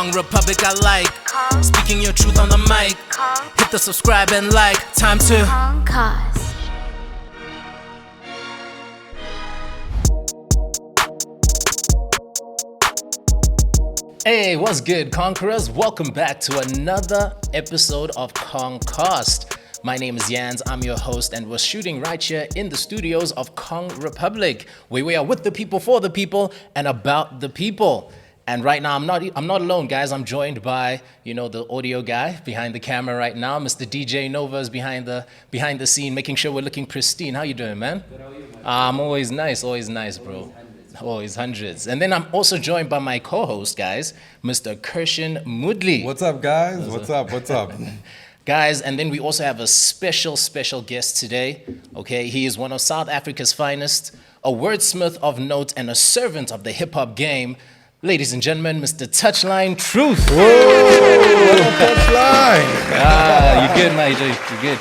Kong Republic I like. Speaking your truth on the mic. Hit the subscribe and like. Time to Kongcast. Hey, what's good, Conquerors? Welcome back to another episode of Kongcast. My name is Yans, I'm your host, and we're shooting right here in the studios of Kong Republic, where we are with the people, for the people, and about the people. And right now, I'm not alone, guys. I'm joined by, the audio guy behind the camera right now. Mr. DJ Nova is behind the scene, making sure we're looking pristine. How you doing, man? Good, how are you, man? I'm always nice, bro. Always hundreds. And then I'm also joined by my co-host, guys, Mr. Kirshen Mudli. What's up, guys? What's up? Guys, and then we also have a special guest today. Okay, he is one of South Africa's finest, a wordsmith of note, and a servant of the hip-hop game. Ladies and gentlemen, Mr. Touchline Truth. Whoa, what up, Touchline? You good, mate? You good?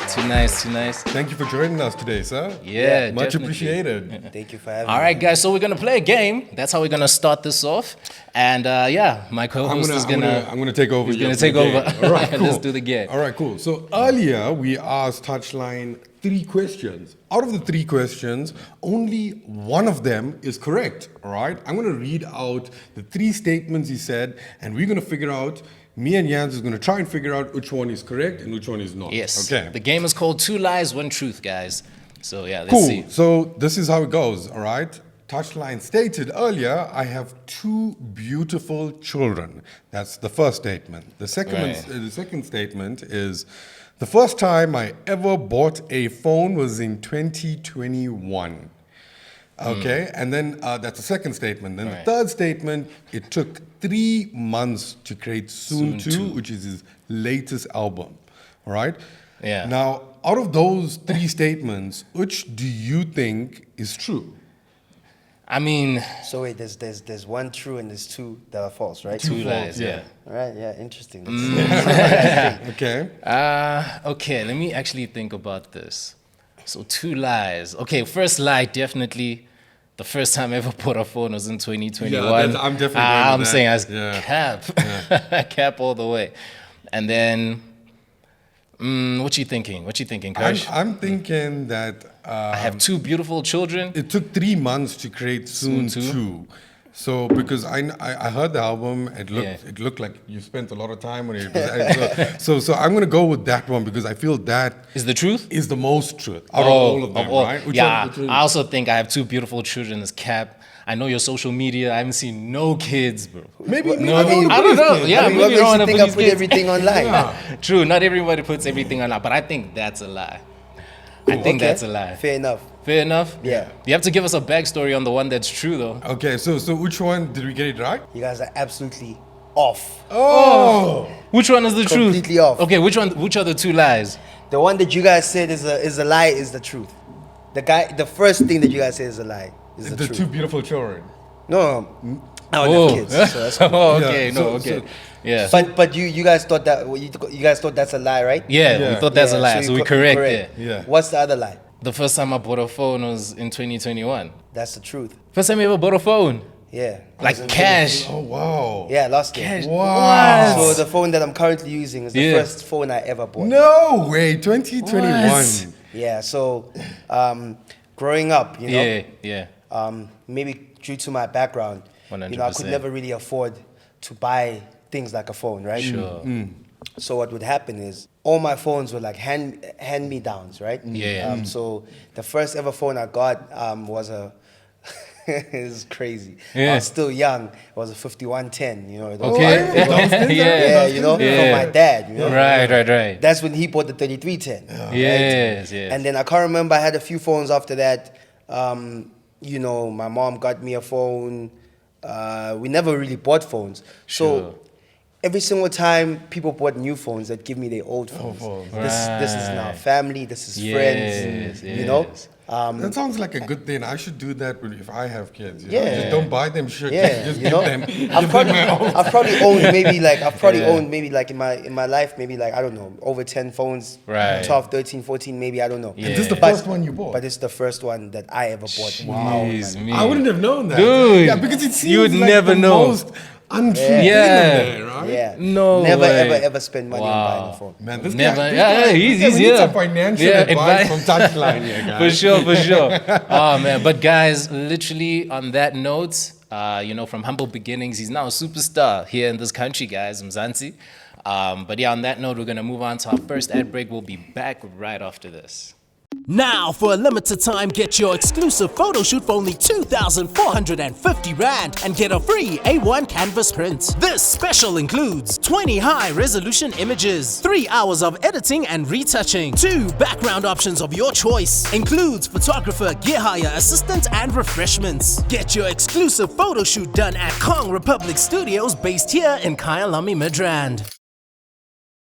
Too nice. Thank you for joining us today, sir. Yeah, much definitely. appreciated. Thank you for having me. All right, guys, so we're going to play a game. That's how we're going to start this off. And my co-host is going to... I'm gonna take over. He's going to take over. All right, cool. Let's do the game. All right, cool. So earlier we asked Touchline 3 questions. Out of the 3 questions, only one of them is correct. All right. I'm going to read out the 3 statements he said, and we're going to figure out. Me and Jans is going to try and figure out which one is correct and which one is not. Yes. Okay. The game is called 2 Lies, 1 Truth, guys. So yeah, let's Cool. see. So this is how it goes. All right. Touchline stated earlier, I have 2 beautiful children. That's the first statement. The second statement is, the first time I ever bought a phone was in 2021. Okay, and then that's the second statement. Then the third statement, it took 3 months to create S.O.O.N 2, which is his latest album. All right? Yeah. Now, out of those 3 statements, which do you think is true? I mean... So wait, there's 1 true and there's 2 that are false, right? 2 lies, yeah. All right, yeah, interesting. Okay. Okay, let me actually think about this. So 2 lies. Okay, first lie, definitely... The first time I ever bought a phone was in 2021. Yeah, I'm definitely going I'm with saying that. as cap. Cap all the way. And then, what you thinking, Kirsch? I'm thinking that... I have 2 beautiful children. It took 3 months to create S.O.O.N 2. So because I heard the album, it looked like you spent a lot of time on it. So I'm gonna go with that one because I feel that is the truth. Is the most truth out of all of them, right? Which one? I also think I have 2 beautiful children. As cap. I know your social media. I haven't seen no kids, bro. Maybe I don't know. Yeah, what maybe makes you don't want you to think put I these put kids. everything online? True. Not everybody puts everything online, but I think that's a lie. I think that's a lie. Fair enough. Fair enough? Yeah. You have to give us a backstory on the one that's true, though. Okay, so which one did we get it right? You guys are absolutely off. Oh! Which one is the truth? Completely off. Okay, which are the 2 lies? The one that you guys said is a lie is the truth. The first thing that you guys said is a lie is the The truth. 2 beautiful children. No, I don't have kids. So that's cool. Okay, Yeah, okay. Yeah. But you guys thought that you guys thought that's a lie, right? Yeah, we thought that's a lie, so we correct it. Yeah. What's the other lie? The first time I bought a phone was in 2021. That's the truth. First time you ever bought a phone? Yeah. Like cash? Oh, wow. Yeah, last year. Cash. Wow. So the phone that I'm currently using is the first phone I ever bought. No way, 2021. What? Yeah, so growing up, Yeah. maybe due to my background, I could 100%. never really afford to buy things like a phone, right? Sure. So what would happen is all my phones were like hand-me-downs, right? Yeah. So the first ever phone I got was a it's crazy. Yeah. I was still young. It was a 5110, Okay. Yeah, from my dad. Right. That's when he bought the 3310. Yes. And then I can't remember. I had a few phones after that. My mom got me a phone. We never really bought phones. So every single time people bought new phones, they'd give me their old phones. This is now family. This is friends. Yes. That sounds like a good thing. I should do that if I have kids. Yeah. Just don't buy them shit. Yeah, Just you give know. them. I've probably owned maybe like in my life maybe like I don't know over 10 phones. Right. 12, 13, 14 maybe I don't know. Yeah. Is this the first one you bought? But it's the first one that I ever bought. Jeez, me. I wouldn't have known that. Dude, Yeah, because it seems you would like never the know. most untrue Yeah. thing in there, right? Yeah. No Never, way. ever spend money on buying a phone. Man, this Never. guy, Yeah, he's we need here. some financial Yeah, advice from Touchline here, guys. For sure, for sure. Oh man, but guys, literally on that note, from humble beginnings, he's now a superstar here in this country, guys, Mzansi. But yeah, on that note, we're gonna move on to our first ad break. We'll be back right after this. Now, for a limited time, get your exclusive photo shoot for only 2,450 Rand and get a free A1 canvas print. This special includes 20 high-resolution images, 3 hours of editing and retouching, 2 background options of your choice, includes photographer, gear hire, assistant, and refreshments. Get your exclusive photo shoot done at Kong Republic Studios based here in Kyalami, Midrand.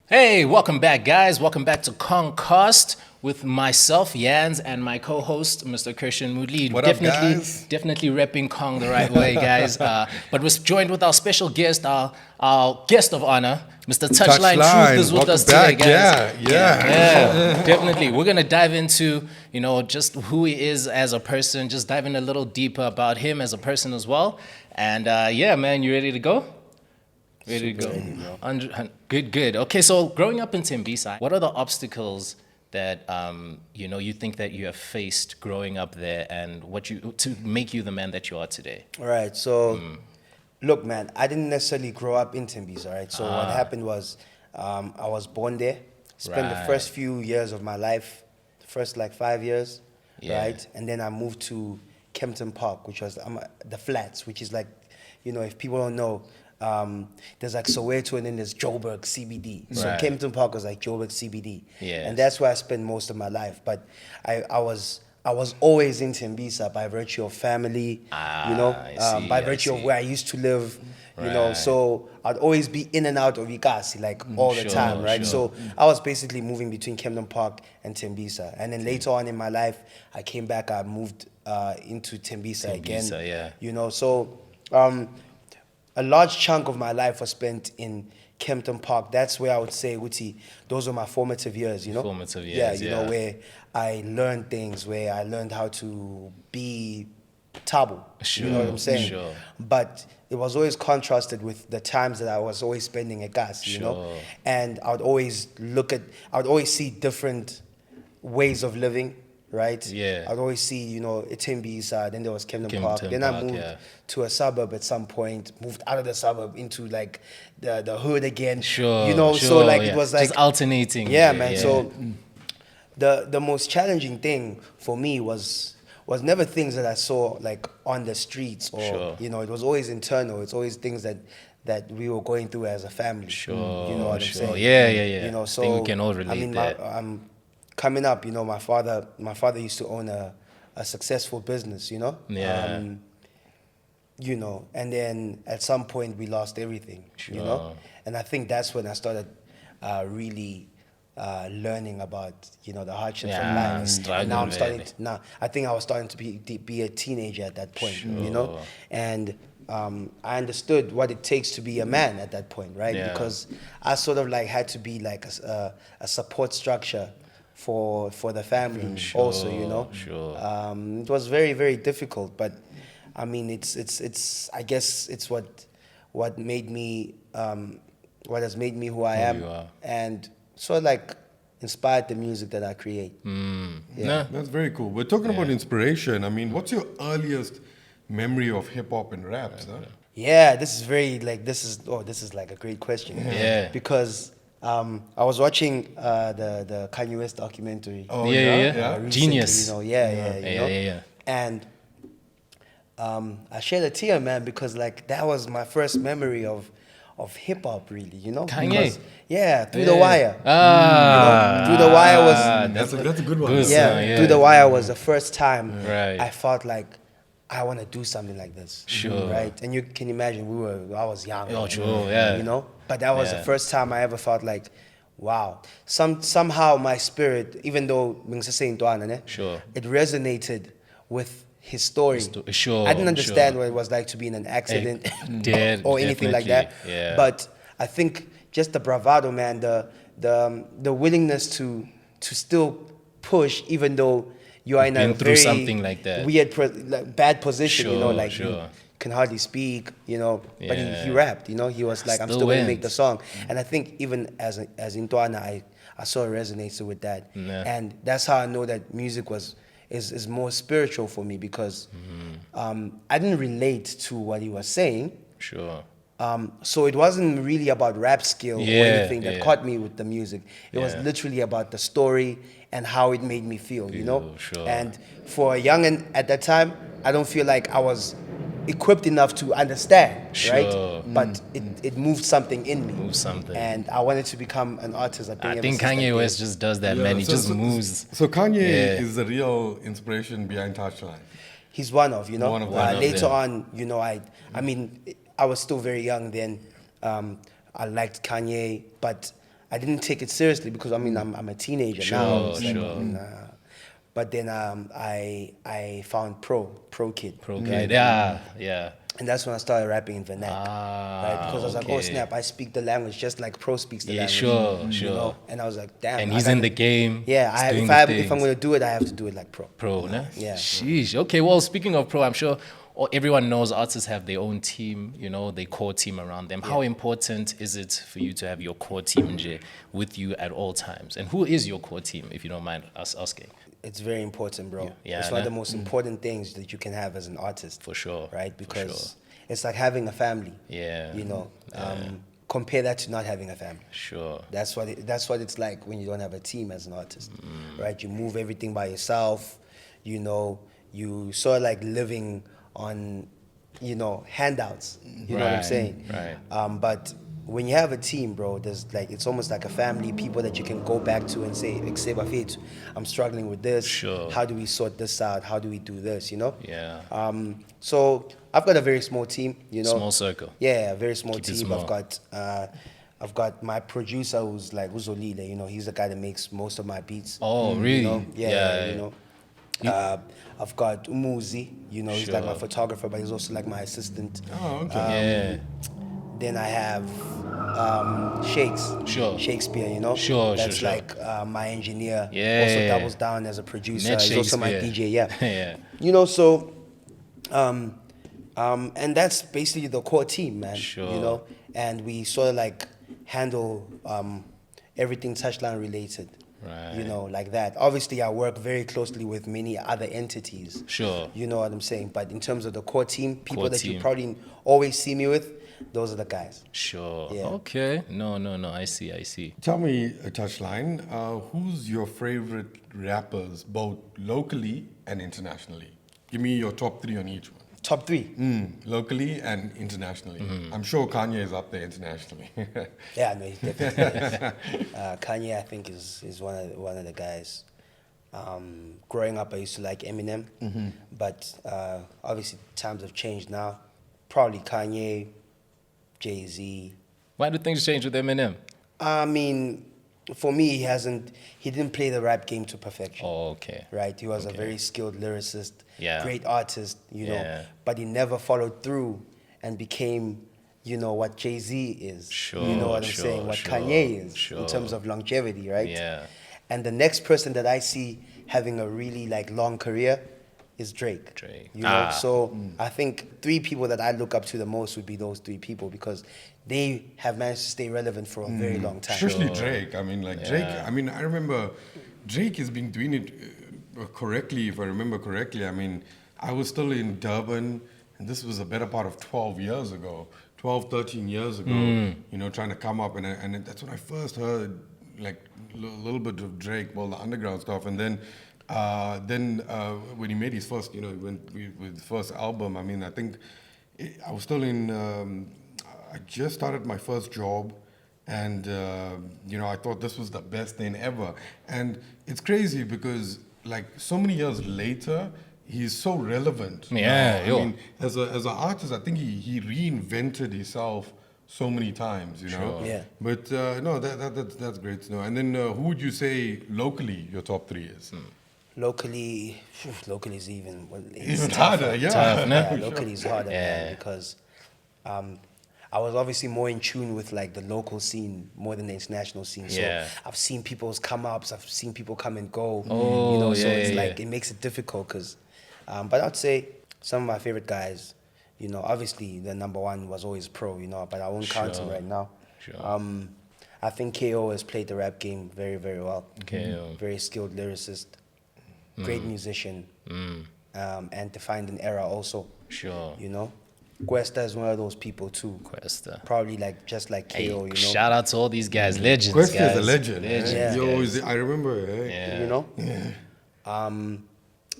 Hey, welcome back, guys. Welcome back to Kongcast with myself, Jans, and my co-host, Mr. Christian Mudli. What up, guys? Definitely repping Kong the right way, guys. But we're joined with our special guest, our guest of honor, Mr. Touchline Truth is with Welcome us back. today, guys. Yeah. Definitely. We're gonna dive into, just who he is as a person, just dive in a little deeper about him as a person as well. And yeah, man, you ready to go? Ready to go. Good. Okay, so growing up in Tembisa, what are the obstacles that you think that you have faced growing up there, and to make you the man that you are today? All right, so look, man, I didn't necessarily grow up in Tembisa, right? So what happened was I was born there, spent the first few years of my life, the first like 5 years, right? And then I moved to Kempton Park, which was the flats, which is like, if people don't know, there's like Soweto and then there's Joburg CBD. So Right. Kempton Park was like Joburg CBD. Yes. And that's where I spent most of my life. But I was always in Tembisa by virtue of family, by virtue of where I used to live, so I'd always be in and out of Ikasi like all the time, right? Sure. So I was basically moving between Kempton Park and Tembisa. And then later on in my life, I came back, I moved into Tembisa again. Yeah. So a large chunk of my life was spent in Kempton Park. That's where I would say, Uti, those were my formative years, Formative years, Yeah, where I learned things, where I learned how to be Thabo. Sure, You know what I'm saying? sure. But it was always contrasted with the times that I was always spending at gas, you know? And I would always see different ways of living, right? Yeah. I'd always see, Tembisa, then there was Kempton Park. Kempton Then I Park, moved yeah. to a suburb at some point, moved out of the suburb into like the hood again. Sure. So like it was like just alternating. yeah, man. So the most challenging thing for me was never things that I saw like on the streets or Sure. it was always internal. It's always things that we were going through as a family. Sure. You know what I'm saying? Yeah. So I think we can all relate that. Coming up, my father used to own a successful business, Yeah. And then at some point we lost everything, and I think that's when I started really learning about the hardships of life. And now I'm starting to, I think I was starting to be a teenager at that point, and I understood what it takes to be a man at that point, right? Yeah. Because I sort of like had to be like a support structure for the family also, Sure. It was very, very difficult, but I mean, it's I guess it's what made me what has made me who I am, and sort of like inspired the music that I create. No. That's very cool. We're talking about inspiration. I mean, what's your earliest memory of hip hop and rap, sir? Yeah, this is like a great question. Yeah. Because I was watching the Kanye West documentary. Oh, yeah. Recently, Genius. Yeah. And I shed a tear, man, because like that was my first memory of hip hop, really, Kanye? Because, Through the Wire. Through the Wire was That's a good one. Good. Through the Wire was the first time Right. I felt like I want to do something like this. Sure. Right? And you can imagine I was young. Oh, true, yeah. But that was the first time I ever felt like, wow. Somehow my spirit, even though Sure. it resonated with his story. Sure. I didn't understand what it was like to be in an accident or anything like that. Definitely, yeah. But I think just the bravado, man, the willingness to still push, even though you are in a Been through very something like that. weird, bad position, Sure, like sure. can hardly speak, you know, but he Yeah. rapped, you know. He was like, I'm Still still going to make the wins. song. And I think even as in Tuana, I saw it resonates with that. Yeah. And that's how I know that music is more spiritual for me, because I didn't relate to what he was saying. Sure. So it wasn't really about rap skill or Yeah, anything that yeah. caught me with the music. It was Yeah. literally about the story and how it made me feel, you know? Sure. And for a youngin' at that time, I don't feel like I was equipped enough to understand, Sure. right? But it moved something in me. Moved something. And I wanted to become an artist. I I ever think since that Kanye day. West just does that, man. He just moves. So Kanye Yeah. is the real inspiration behind Touchline. He's one of, you know. One of them. Later them. on, you know, I mean, I was still very young then. I liked Kanye, but I didn't take it seriously because I mean, I'm a teenager now. It's like, Sure. but then I found Pro Kid. Pro Kid. Yeah. Yeah. And that's when I started rapping in vernac, right? Because I was like, oh okay. snap, I speak the language just like Pro speaks the Yeah, language. sure, you sure. know? And I was like, damn. And I he's gotta- in the game. Yeah, he's doing if the I'm things. gonna do it, I have to do it like Pro. Pro, no? Yeah. Sheesh. Okay, well, speaking of pro, I'm sure everyone knows artists have their own team, you know, their core team around them. How important is it for you to have your core team nje, with you at all times? And who is your core team, if you don't mind us asking? It's very important, bro. Yeah, it's one of nah. the most important things that you can have as an artist. For sure, Right? for Because sure. it's like having a family. Yeah. You know, compare that to not having a family. Sure. That's what it's like when you don't have a team as an artist, right? You move everything by yourself. You know, you sort of like living on, you know, handouts. You know what I'm Right, saying? right. But when you have a team, bro, there's like, it's almost like a family, people that you can go back to and say, I'm struggling with this. Sure. How do we sort this out? How do we do this? You know? Yeah. So I've got a very small team, you know. Small circle. Yeah, a very small Keep it team. small. I've got my producer who's like Uzolile, you know, he's the guy that makes most of my beats. Oh, really? You know? Yeah, you Yeah. know. I've got Umuzi, you know, he's like my Sure. photographer, but he's also like my assistant. Oh, okay. Yeah. Then I have Sure. Shakespeare, you know. Sure, That's sure. like my engineer. Yeah. Also doubles down as a producer. Net He's also my Shakespeare. DJ. Yeah. Yeah. You know, so and that's basically the core team, man. Sure. You know, and we sort of like handle everything Touchline related. Right. You know, like that. Obviously, I work very closely with many other entities. Sure. You know what I'm saying? But in terms of the core team, people Core that you team. probably always see me with, those are the guys. Sure. Yeah. Okay. No. I see. Tell me, Touchline, who's your favorite rappers, both locally and internationally? Give me your top three on each one. Top three. Locally and internationally. I'm sure Kanye is up there internationally. Yeah, no, he's definitely. Kanye, I think, is one of the guys. Growing up, I used to like Eminem, but obviously times have changed now. Probably Kanye, Jay-Z. Why do things change with Eminem? I mean, for me, he didn't play the rap game to perfection. Oh, okay. Right? He was a very skilled lyricist, Yeah. great artist, you know, Yeah. but he never followed through and became, you know, what Jay-Z is. Sure, You know what I'm sure, saying? What sure, Kanye is sure. in terms of longevity, right? Yeah. And the next person that I see having a really like long career is Drake. Drake. You know, Ah. so I think three people that I look up to the most would be those three people because they have managed to stay relevant for a very long time. Especially Drake. I mean, like Drake. I mean, I remember Drake has been doing it correctly, if I remember correctly. I mean, I was still in Durban, and this was a better part of 12 years ago, 12, 13 years ago, you know, trying to come up. And that's when I first heard, like, a little bit of Drake, well, the underground stuff. And then when he made his first, you know, with his first album, I mean, I think I was still in... I just started my first job, and you know, I thought this was the best thing ever. And it's crazy because, like, so many years later, he's so relevant. Yeah, now. yo. I mean, as an artist, I think he reinvented himself so many times. You know. Sure. Yeah. But no, that's great to know. And then, who would you say locally your top three is? Locally is even Even tougher. harder, yeah. Tough, no? Yeah, locally is harder, Yeah. man, because I was obviously more in tune with like the local scene more than the international scene. So Yeah. I've seen people's come ups, I've seen people come and go. Oh, you know, so yeah, it's yeah, like yeah. it makes it difficult because, but I'd say some of my favorite guys, You know, obviously the number one was always Pro, you know, but I won't count him right now. Sure. I think KO has played the rap game very, very well. KO. Very skilled lyricist, great musician, and defined an era also. Sure. You know, Cuesta is one of those people too. Cuesta. Probably like just like KO, Hey, you know. shout out to all these guys, legends. Quest guys. is a legend. Legends, Yeah. You guys. always, I remember. You know.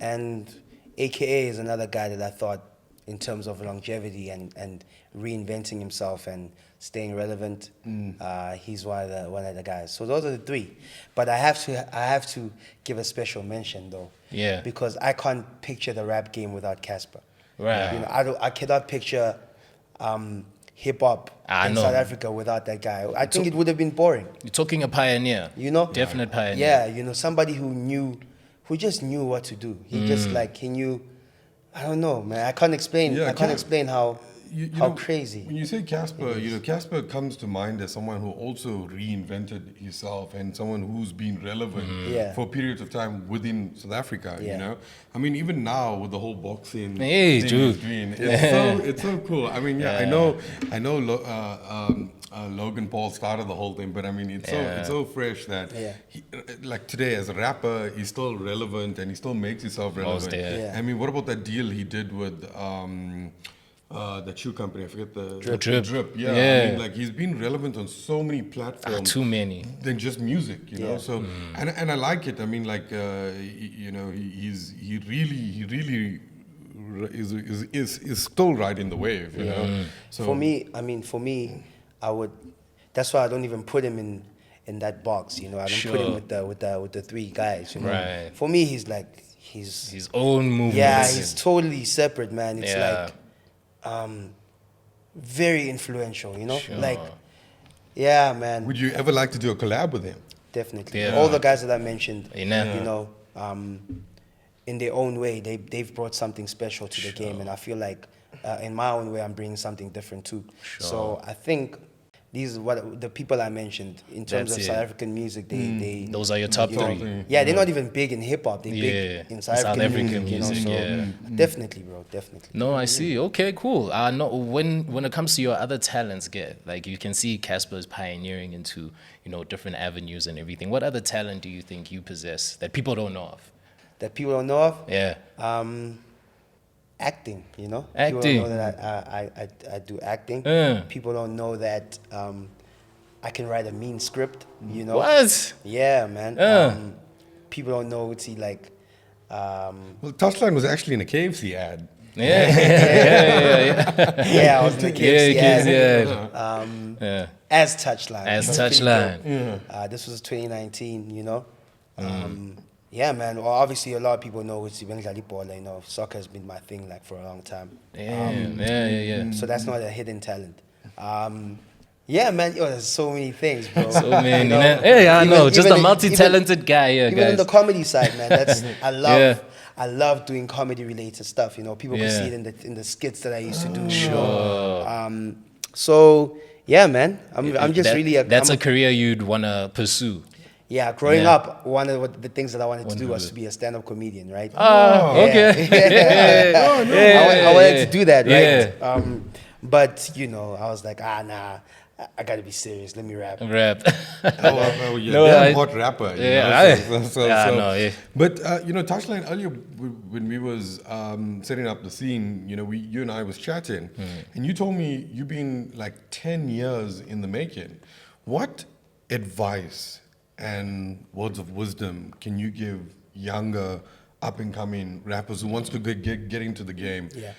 And AKA is another guy that I thought, in terms of longevity and reinventing himself and staying relevant, he's one of the guys. So those are the three. But I have to give a special mention though. Yeah. Because I can't picture the rap game without Casper. Right. You know, I cannot picture hip hop I in know. South Africa without that guy. I think it would have been boring. You're talking a pioneer. You know? Definite pioneer. Yeah, you know, somebody who just knew what to do. He just he knew. I don't know, man. I can't explain. Yeah, I can't explain how You how know, crazy. When you say Casper, you know, Casper comes to mind as someone who also reinvented himself and someone who's been relevant Yeah. for periods of time within South Africa. Yeah. You know, I mean, even now with the whole boxing, Hey, thing dude. he's doing, it's so cool. I mean, I know. Logan Paul started the whole thing, but I mean, it's so fresh that he, like today as a rapper, he's still relevant and he still makes himself relevant. Yeah. I mean, what about that deal he did with that shoe company? I forget the Drip. Yeah, Yeah. I mean, like he's been relevant on so many platforms. Too many. Than just music, you know. So and I like it. I mean, like you know, he really is still riding the wave, you know. So For me, I would. That's why I don't even put him in that box. You know, I don't put him with the three guys. You know, Right. For me, he's like His own movement. yeah, he's totally separate, man. It's Yeah. like very influential. You know, Sure. like yeah, man. would you ever like to do a collab with him? Definitely. Yeah. All the guys that I mentioned, Yeah. you know, in their own way, they've brought something special to the game, and I feel like in my own way, I'm bringing something different too. So I think these are what the people I mentioned in terms That's of it. South African music. Those are your top you know, three. Yeah, they're not even big in hip hop. They're big in South African music. You know, so definitely, bro, definitely. No, I see. Okay, cool. No, when it comes to your other talents, like you can see Casper is pioneering into different avenues and everything. What other talent do you think you possess that people don't know of? That people don't know of. Yeah. Acting, you know. Acting. People don't know that I do acting. People don't know that I can write a mean script, you know. What? Yeah, man. People don't know it's like. Well, Touchline was actually in a KFC ad. Yeah. Yeah, I was in the KFC ad. Yeah. As Touchline. As It was pretty Touchline. dope. This was 2019, you know. Yeah, man. Well, obviously, a lot of people know it's even Lalipolo. You know, soccer has been my thing like for a long time. Yeah. So that's not a hidden talent. Yeah, man. Yo, there's so many things, bro. So many. You know? Hey, I know. Even- Just even- a multi-talented guy here, Even on guys. the comedy side, man. That's Yeah. I love doing comedy related stuff. You know, people can see it in the skits that I used to do. Sure. So yeah, man. I'm just really That's a career you'd want to pursue. yeah. Growing up, one of the things that I wanted to do was to be a stand-up comedian, right? Okay. I wanted to do that, right? Yeah. But you know, I was like, nah, I gotta be serious. Let me rap. Rap. Oh, yeah, No, damn I- hot rapper. You Yeah, know? I know, yeah. But you know, Touchline earlier when we was setting up the scene, you know, you and I was chatting, and you told me you've been like 10 years in the making. What advice and words of wisdom can you give younger, up and coming rappers who wants to get into the game? Yeah.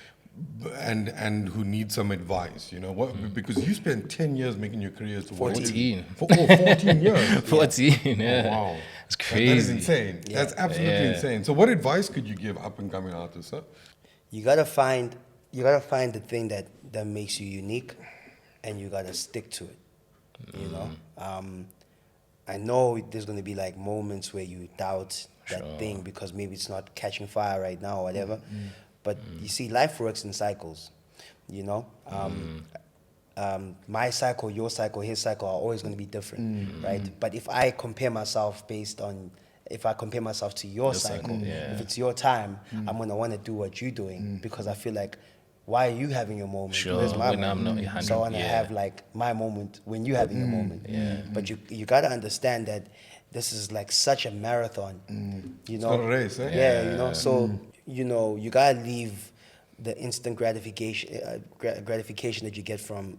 And who need some advice, you know, because you spent 10 years making your career to 14. 14 years. 14, yeah. Oh, wow. It's That crazy. is insane. That's absolutely insane. So what advice could you give up and coming artists, huh? You gotta find the thing that makes you unique, and you gotta stick to it. You know, I know there's gonna be like moments where you doubt that thing because maybe it's not catching fire right now or whatever. But you see, life works in cycles. You know, my cycle, your cycle, his cycle are always going to be different, right? But if I compare myself to your cycle, if it's your time, I'm going to want to do what you're doing because I feel like why are you having your moment? Sure, Where's my when I'm moment? not So I 100, want to yeah. have like my moment when you're having your moment. But you got to understand that this is like such a marathon. You It's know, not a race, eh? Yeah, you know. So you know, you gotta leave the instant gratification that you get from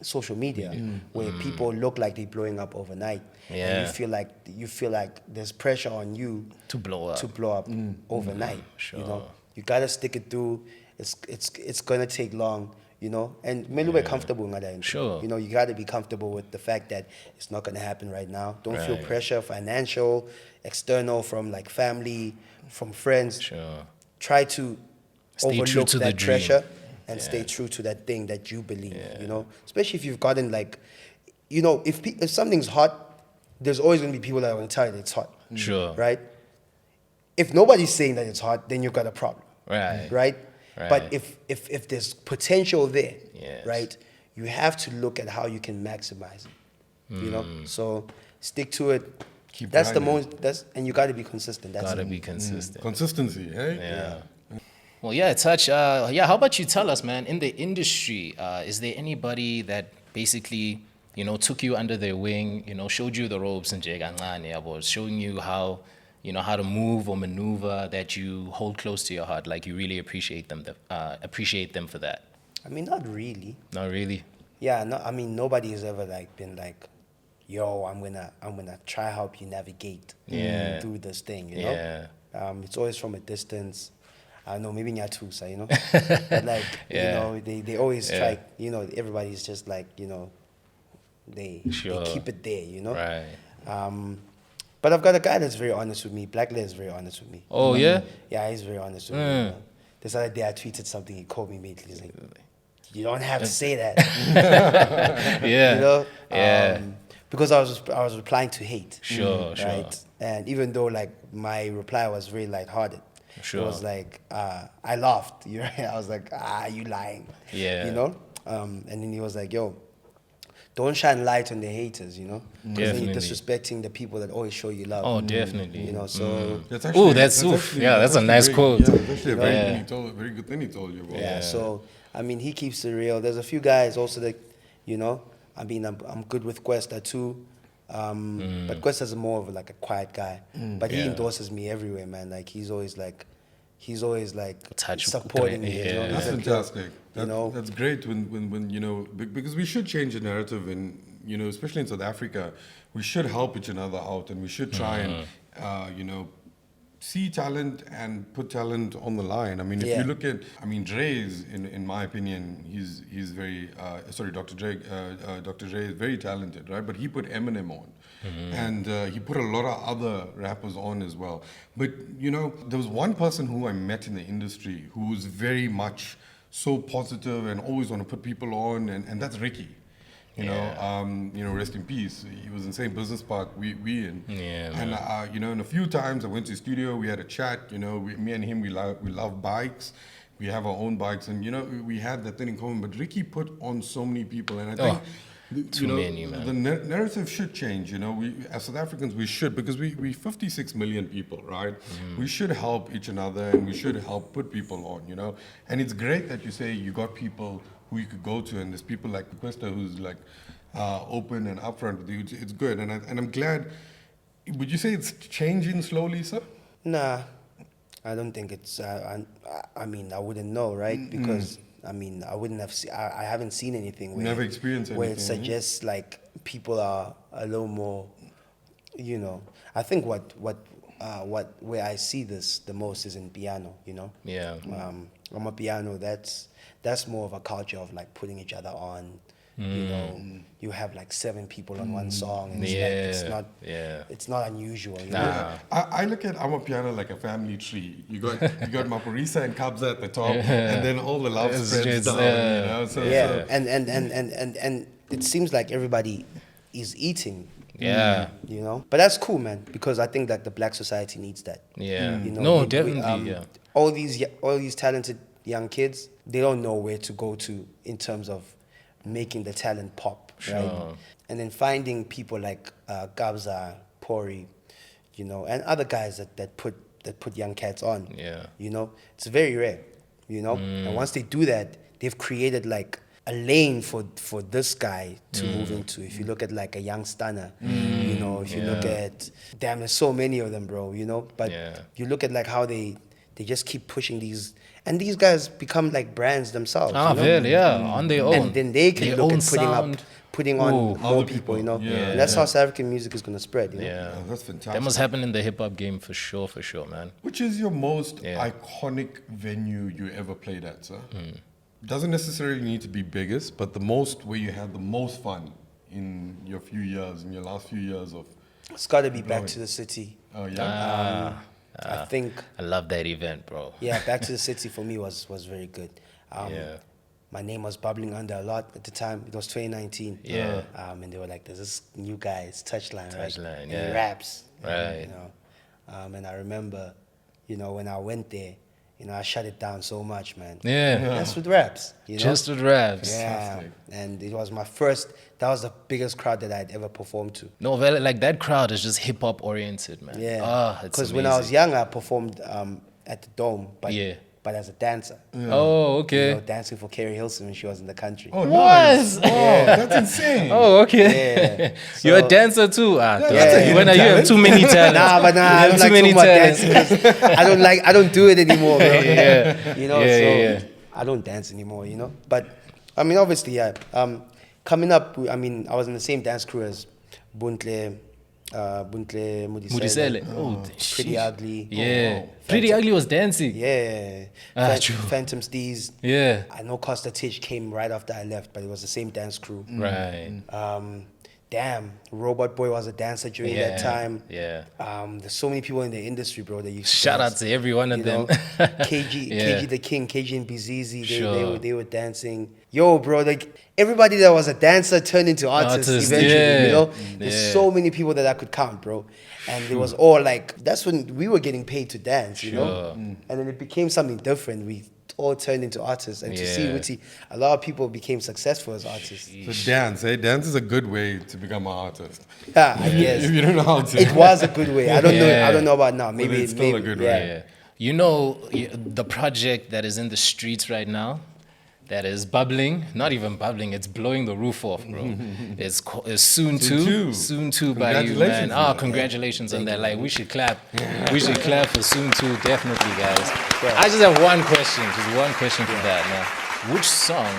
social media, where people look like they're blowing up overnight, and Yeah. you feel like there's pressure on you To blow up. overnight. Sure. You know, you gotta stick it through. It's gonna take long. You know, and maybe we're comfortable with that. Sure. You know, you gotta be comfortable with the fact that it's not gonna happen right now. Don't feel Right. pressure, financial, external, from like family, from friends. Sure. Try to Stay true overlook to the that dream. pressure and stay true to that thing that you believe. You know, especially if you've gotten like, you know, if something's hot, there's always gonna be people that are gonna tell you that it's hot. Sure. Right? If nobody's saying that it's hot, then you've got a problem. Right. Right? Right. But if there's potential there, Yes. right, you have to look at how you can maximize it. You know? So stick to it. Keep That's the grinding. most and you gotta be consistent. That's Gotta it. be consistent. Consistency, eh? Yeah. Well, yeah, Touch. Yeah, how about you tell us, man, in the industry, is there anybody that basically, you know, took you under their wing, you know, showed you the ropes and was showing you how, you know, how to move or maneuver that you hold close to your heart, like you really appreciate them for that? I mean, not really. Not really. Yeah, no, I mean, nobody has ever like been like, yo, I'm gonna try help you navigate through this thing, you know? Yeah. It's always from a distance. I don't know, maybe Nyatusa, you know? But like, you know, they always try, you know, everybody's just like, you know, they keep it there, you know? Right. But I've got a guy that's very honest with me. Black Lair is very honest with me. Oh, yeah? Yeah, he's very honest with me. You know? This other day I tweeted something, he called me immediately. He's like, you don't have to say that. Yeah. You know? Yeah. Because I was replying to hate. Sure, right? sure. And even though like my reply was very lighthearted, Sure. it was like I laughed. You know? I was like, you lying. Yeah. You know? And then he was like, yo, don't shine light on the haters, you know? Because then you're Definitely. disrespecting the people that always show you love. Oh, definitely. You know, so That's Ooh, that's actually- that's a actually nice very- quote. Yeah, it's actually a very, Yeah. thing he told, very good thing he told you about. yeah. So I mean, he keeps it real. There's a few guys also that, you know, I mean, I'm good with Questa too, but Questa's more of like a quiet guy, but he Yeah. endorses me everywhere, man. Like he's always like Touch supporting me. You know? yeah. He's That's like, fantastic. you know? That's great when you know, because we should change the narrative and, you know, especially in South Africa, we should help each other out and we should try and, you know, see talent and put talent on the line. I mean, if Yeah. you look at, I mean, Dre is, in my opinion, he's very, sorry, Dr. Dre is very talented, right? But he put Eminem on. And he put a lot of other rappers on as well. But, you know, there was one person who I met in the industry who was very much so positive and always want to put people on, and that's Ricky. You know, rest in peace. He was in the same business park we in. Yeah, and you know, and a few times I went to the studio. We had a chat. You know, me and him, we love bikes. We have our own bikes, and you know, we had that thing in common. But Ricky put on so many people, and I think. Too many, man. The narrative should change. You know, we as South Africans, we should, because we 56 million people, right? We should help each another, and we should help put people on. You know, and it's great that you say you got people who you could go to, and there's people like Questa who's like open and upfront with you. It's good, and I'm glad. Would you say it's changing slowly, sir? Nah, I don't think it's. I mean, I wouldn't know, right? Because I mean, I wouldn't have. I haven't seen anything where Never experienced where it anything, eh? suggests like people are a little more. You know, I think where I see this the most is in piano. You know. Yeah. On a piano, that's more of a culture of like putting each other on. You know, you have like 7 people on one song, and it's not unusual. You know? I look at Amapiano like a family tree. You got Maporisa and Kabza at the top, and then all the love spreads down. You know, so, Yeah, and it seems like everybody is eating. Yeah. You know, but that's cool, man, because I think that the black society needs that. Yeah. You know, No, definitely. Yeah. All these talented young kids, they don't know where to go to in terms of making the talent pop, right? And then finding people like Gabza, Pori, you know, and other guys that put young cats on. Yeah. You know, it's very rare. you know. And once they do that, they've created like a lane for this guy to move into. If you look at like a young stunner, you know, if you look at, damn, there's so many of them, bro, you know. But you look at like how they just keep pushing these, and these guys become like brands themselves. Ah, you know? really? Yeah, on their own. And then they can Their look own at putting on more Other people, people. you know. Yeah. And that's how South African music is gonna spread, you know. Yeah. Oh, that's fantastic. That must happen in the hip hop game for sure, man. Which is your most Yeah. iconic venue you ever played at, sir? Doesn't necessarily need to be biggest, but the most where you had the most fun in your last few years of. It's gotta be Back Blowing. to the City. Oh yeah. I think, I love that event, bro. yeah, Back to the City for me was very good. Yeah. My name was bubbling under a lot at the time. It was 2019. Yeah. And they were like, there's this new guy, it's Touchline, right? Touchline, And yeah. he raps. Right. You know. And I remember, you know, when I went there, you know, I shut it down so much, man. Yeah. That's with raps, you know? Just with raps. Yeah. Fantastic. And it was my first, that was the biggest crowd that I'd ever performed to. No, well, like that crowd is just hip hop oriented, man. Yeah. Ah, it's Because when I was amazing. young, I performed at the Dome, but Yeah. but as a dancer. Oh, You okay. know, dancing for Carrie Hilson when she was in the country. Oh, nice. Oh, that's insane. Oh, okay. Yeah. You're a So- dancer too. that's a When hidden are you have talent. too many talents? Nah, but nah, I You don't have like too many too much talents. dancing 'cause I don't do it anymore, bro. Yeah. You know, Yeah, so yeah. I don't dance anymore, you know. But I mean, obviously, yeah. Coming up, I mean, I was in the same dance crew as Buntle Mudisele. Oh, Pretty sheesh. Ugly. Yeah. Pretty Ugly was dancing. Yeah. Ah, true. Phantom Steez. Yeah. I know Costa Titch came right after I left, but it was the same dance crew. Right. Damn, Robot Boy was a dancer during that time. Yeah. There's so many people in the industry, bro. That you Shout out to every one of you them. know, KG, Yeah. KG the King, KG and Bizizi, Sure. they were dancing. Yo, bro, like everybody that was a dancer turned into artists Artist, eventually. yeah. You know, there's Yeah. so many people that I could count, bro. And it was all like that's when we were getting paid to dance, you know. Sure. And then it became something different. We all turned into artists, and to see Yeah. Witty, a lot of people became successful as artists. So dance, Dance is a good way to become an artist. Yeah, I guess. If you don't know how to. It was a good way. I don't know. Yeah. I don't know about now. Maybe it's still a maybe, good yeah. way. Yeah. You know, the project that is in the streets right now, that is bubbling, not even bubbling, it's blowing the roof off, bro. It's Soon Two. Soon 2 by you, man. Congratulations, Oh, man. congratulations on that. Like, we should clap. We should clap for Soon 2, definitely, guys. I just have one question, for that. Now, which song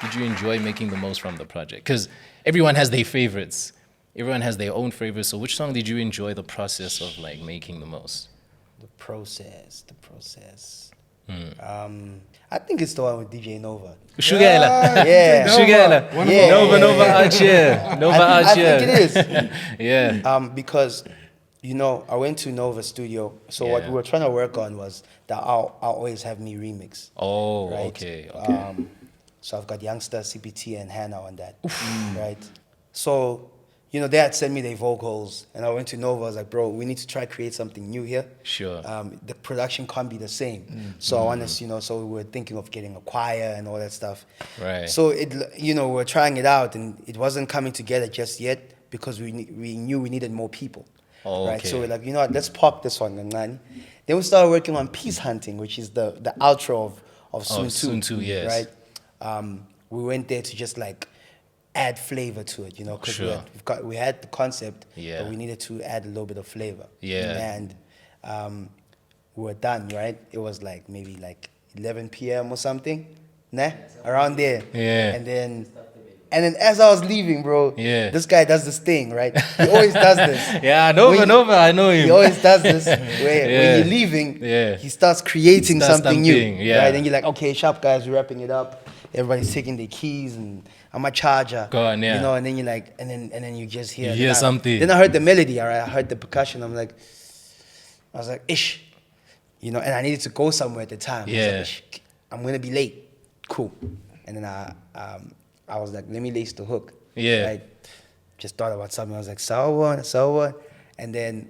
did you enjoy making the most from the project? Because everyone has their favorites. Everyone has their own favorites. So which song did you enjoy the process of, like, making the most? The process. I think it's the one with DJ Nova. Shugela. Yeah. Shugela. Yeah. Nova Archer. Nova I think it Archer. is. Yeah. Because, you know, I went to Nova Studio. So what Yeah. we were trying to work on was that I'll always have me remix. Oh, Right? okay. So I've got Youngster, CPT, and Hannah on that. Right? So, you know, they had sent me their vocals, and I went to Nova. I was like, bro, we need to try create something new here. Sure. The production can't be the same. So I want us, you know, so we were thinking of getting a choir and all that stuff. Right. So you know, we're trying it out, and it wasn't coming together just yet because we knew we needed more people. Oh, Right. okay. So we're like, you know what, let's pop this one, Ngani. Then we started working on Peace Hunting, which is the outro of Soon 2. Soon 2, yes. Right. We went there to just like add flavor to it, you know, because Sure. we had the concept, Yeah. but we needed to add a little bit of flavor. Yeah. And we were done, right? It was like maybe like 11 p.m. or something, nah, around there. Yeah. And then as I was leaving, bro, Yeah. this guy does this thing, right? He always does this. Yeah, When Nova, I know him. He always does this where Yeah. when you're leaving, Yeah. he starts creating Starts something new. something, yeah. Right? And you're like, okay, sharp guys, we're wrapping it up. Everybody's taking their keys and I'm a charger. Go on, yeah. You know, and then you're like, and then you just hear You hear something. Then I heard the melody, all right? I heard the percussion. I was like, ish. You know, and I needed to go somewhere at the time. I was like, Yeah. "Ish, I'm gonna be late. Cool. And then I was like, let me lace the hook. Yeah. Right? Just thought about something. I was like, S.O.O.N. And then,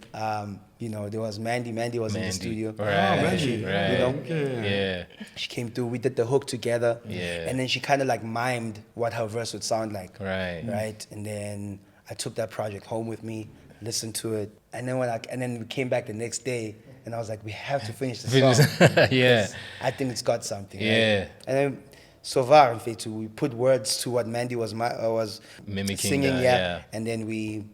you know, there was Mandy. Mandy was in the studio. Right. And she, Right. You know, Okay. Yeah. she came through. We did the hook together. Yeah. And then she kind of like mimed what her verse would sound like. Right. Right. And then I took that project home with me, listened to it, and then we came back the next day, and I was like, we have to finish the song. Yeah. I think it's got something. Yeah. Right? And then Sovar and Fetu, we put words to what Mandy was Mimicking singing, that, yeah. yeah. And then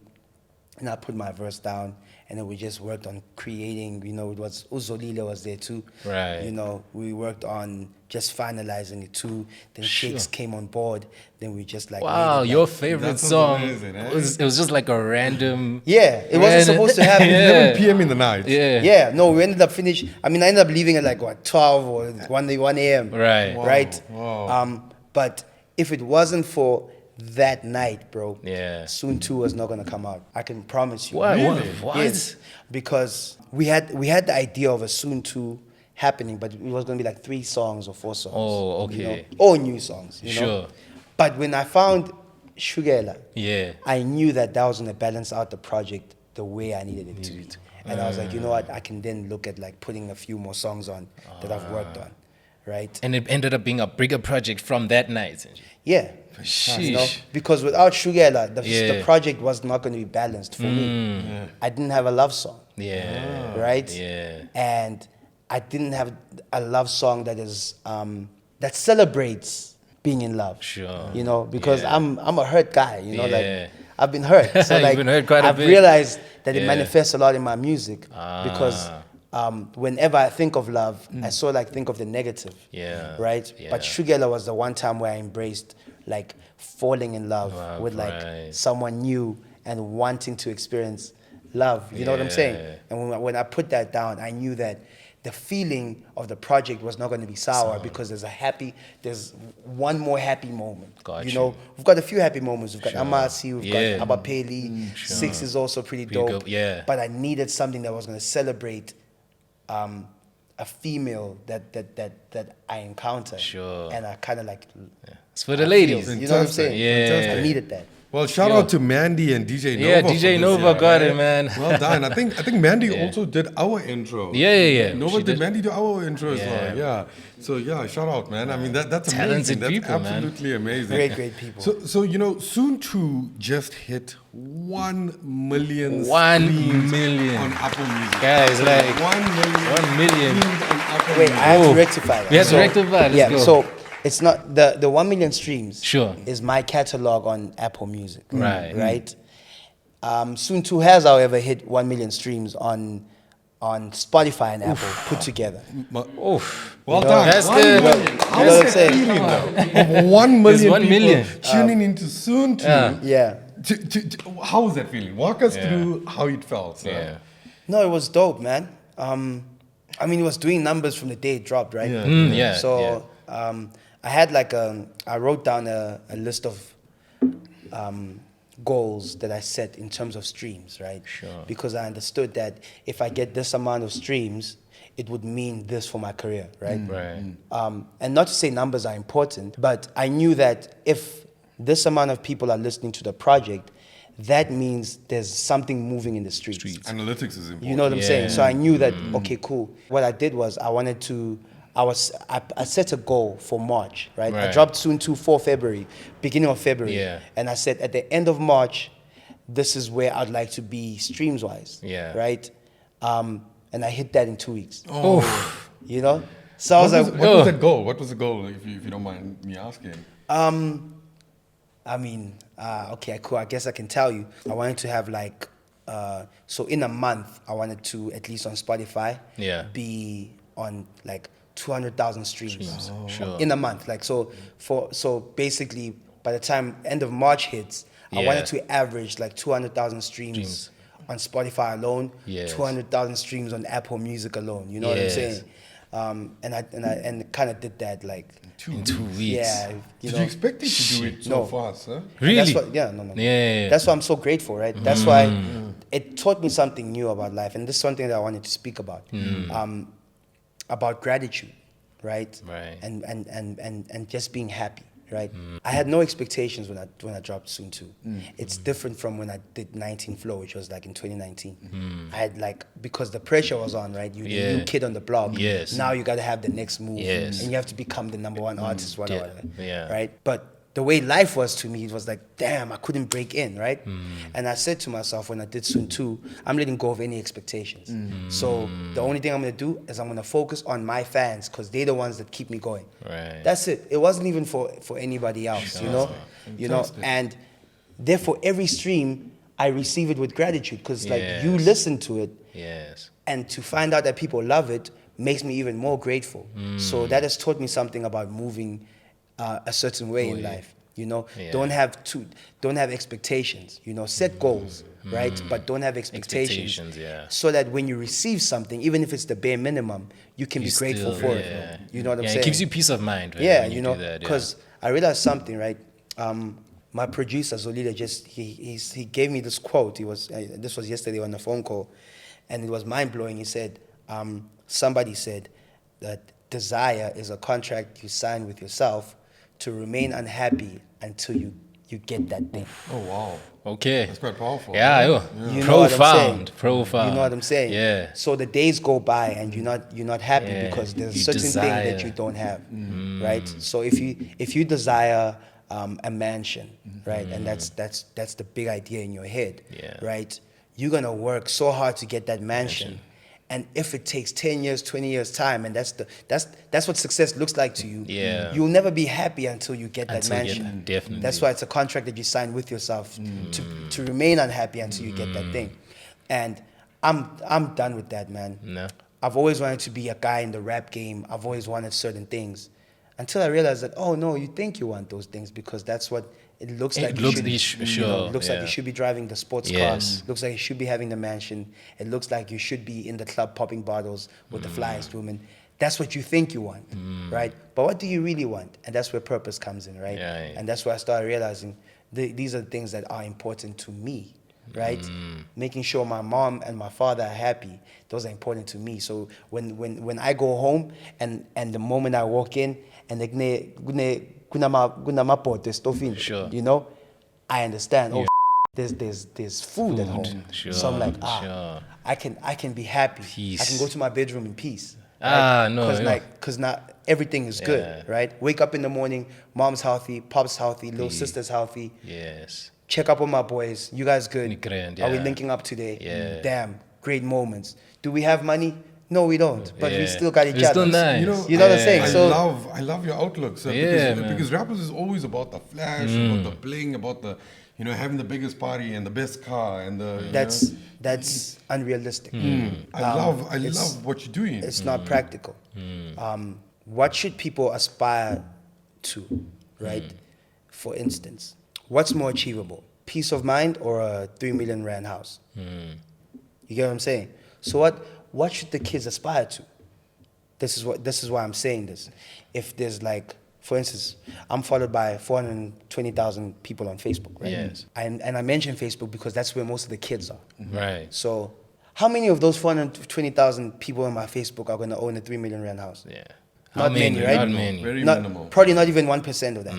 I put my verse down, and then we just worked on creating, it was Uzolile was there too. Right. We worked on just finalizing it too. Then Shakes came on board. Then we just like Wow, made it, your favorite That sounds song. amazing, eh? It was just like a random. yeah, it wasn't supposed to happen. 11 p.m. in the night. Yeah. Yeah, no, we ended up I ended up leaving at like 12 or 1 a.m. Right. Wow. Right? Wow. But if it wasn't for that night, bro, Yeah. Soon 2 was not gonna come out. I can promise you. What? Really? What? Yes, because we had the idea of a Soon 2 happening, but it was gonna be like 3 songs or 4 songs. Oh, okay. All new songs, you know. Sure. But when I found Shugela, Yeah. I knew that was gonna balance out the project the way I needed it to. And I was like, you know what? I can then look at like putting a few more songs on that I've worked on, right? And it ended up being a bigger project from that night. Yeah. Sheesh. Because without Shugela, the Yeah. project was not going to be balanced for me. I didn't have a love song, Yeah. right? Yeah. And I didn't have a love song that is that celebrates being in love. Sure. Because Yeah. I'm a hurt guy. Yeah. Like I've been hurt. So You've like been hurt quite a I've bit. realized that it Yeah. manifests a lot in my music because whenever I think of love, I sort of like think of the negative. Yeah. Right. Yeah. But Shugela was the one time where I embraced like falling in love with like right. someone new and wanting to experience love. You know what I'm saying? Yeah. And when I put that down, I knew that the feeling of the project was not going to be sour because there's one more happy moment. Got you you. know, we've got a few happy moments. We've got Sure. Amasi, we've Yeah. got Abapeli. 6 is also pretty Pretty dope. good, yeah. But I needed something that was going to celebrate a female that I encountered. Sure. And I kind of like. It's for the ladies. You know what I'm saying? Yeah. I needed that. Well, shout out to Mandy and DJ Nova. Yeah, for DJ this, Nova got it, man. Well done. I think Mandy also did our intro. Yeah. Nova She did Mandy do our intro as well. Yeah. Yeah. So yeah, shout out, man. I mean that's Talented amazing. That's people, man. absolutely amazing. Great people. So Soon 2 just hit 1 million 1 streams million. on Apple Music. Guys, like 1 million 1 million. streams on Apple Wait, Music. I have to rectify that. We have to rectify, let's yeah, go. so it's not the 1 million streams. Sure. Is my catalog on Apple Music. Right. Right. Soon 2 has, however, hit 1 million streams on Spotify and Apple put together. Oof. Well You know, done. that's 1 good. million. You know How's what I'm that saying? feeling though? Of 1 million There's 1 people million. tuning into Soon 2. Yeah. How was that feeling? Walk us through how it felt. Sir. Yeah. No, it was dope, man. I mean, it was doing numbers from the day it dropped, right? Yeah. Yeah. So I had like I wrote down a list of goals that I set in terms of streams, right? Sure. Because I understood that if I get this amount of streams, it would mean this for my career, right? Right. And not to say numbers are important, but I knew that if this amount of people are listening to the project, that means there's something moving in the streets. Analytics is important. You know what I'm Yeah. saying? So I knew that, okay, cool. What I did was I set a goal for March, right? I Right. dropped Soon 2 for February, beginning of February. Yeah. And I said at the end of March, this is where I'd like to be streams-wise. Yeah. Right? And I hit that in 2 weeks. Oh. You know? So I was like, what was the goal? What was the goal, if you don't mind me asking? I mean, okay, cool. I guess I can tell you. I wanted to have like, so in a month, I wanted to, at least on Spotify, Yeah. be on like 200,000 streams Sure. in a month. Like so basically, by the time end of March hits, I Yeah. wanted to average like 200,000 streams on Spotify alone, Yes. 200,000 streams on Apple Music alone. You know what I'm Yes. saying? And I kind of did that like. In 2 weeks. Yeah, Did you expect it to do it so No. fast, huh? Really? That's what, no. Yeah. That's why I'm so grateful, right? That's why it taught me something new about life, and this is something that I wanted to speak about, about gratitude, right? Right. And just being happy, right? I had no expectations when I dropped Soon 2. It's different from when I did 19 Flow, which was like in 2019. I had like, because the pressure was on, right? You're the new kid on the block. Yes. Now you got to have the next move, Yes. and you have to become the #1 artist, whatever, yeah. right? But the way life was to me, it was like, damn, I couldn't break in, right? And I said to myself when I did S.O.O.N 2, I'm letting go of any expectations. So the only thing I'm gonna do is I'm gonna focus on my fans because they're the ones that keep me going. Right. That's it. It wasn't even for anybody else, you know? And therefore every stream, I receive it with gratitude because like you listen to it. Yes. And to find out that people love it makes me even more grateful. So that has taught me something about moving a certain way in life. You know, don't have expectations. You know, set goals, right? But don't have expectations. So that when you receive something, even if it's the bare minimum, you can be grateful for it. You know what I'm saying? It gives you peace of mind. Right, yeah, when you know, because I realized something, right? My producer Zolile he gave me this quote. This was yesterday on the phone call, and it was mind blowing. He said, somebody said that desire is a contract you sign with yourself to remain unhappy until you get that thing. Oh wow. Okay. That's quite powerful. Yeah. You know what I'm saying? Profound. You know what I'm saying? Yeah. So the days go by and you're not happy because there's a certain desire. thing that you don't have, right? So if you desire a mansion, right, and that's the big idea in your head, right? You're gonna work so hard to get that mansion. And if it takes 10 years, 20 years time, and that's what success looks like to you, you'll never be happy until you get that mansion. Definitely. That's why it's a contract that you sign with yourself to remain unhappy until you get that thing. And I'm done with that, man. No. I've always wanted to be a guy in the rap game. I've always wanted certain things. Until I realized that, oh no, you think you want those things because that's what it looks like. It looks like you should be driving the sports car. Looks like you should be having the mansion. It looks like you should be in the club popping bottles with the flyest women. That's what you think you want, right? But what do you really want? And that's where purpose comes in, right? And that's where I started realizing these are the things that are important to me, right? Making sure my mom and my father are happy, those are important to me. So when I go home and the moment I walk in and sure. You know, I understand. Oh, there's food at home. Sure. So I'm like, I can be happy. Peace. I can go to my bedroom in peace. Right? No. Because not everything is good, right? Wake up in the morning, mom's healthy, pop's healthy, little sister's healthy. Yes. Check up on my boys. You guys good? Grand, Are we linking up today? Yeah. Damn, great moments. Do we have money? No, we don't. But we still got each It's other. still nice. You know what I'm saying? I love your outlook, sir. Because rappers is always about the flash, about the bling, about the having the biggest party and the best car and the that's unrealistic. I love what you're doing. It's not practical. What should people aspire to, right? For instance, what's more achievable? Peace of mind or a 3 million rand house? You get what I'm saying? So what should the kids aspire to? This is why I'm saying this. If there's like, for instance, I'm followed by 420,000 people on Facebook, right? Yes. And I mention Facebook because that's where most of the kids are. Right. So how many of those 420,000 people on my Facebook are going to own a 3 million rand house? Yeah. Not many, right? Not many. Very minimal. Probably not even 1% of that.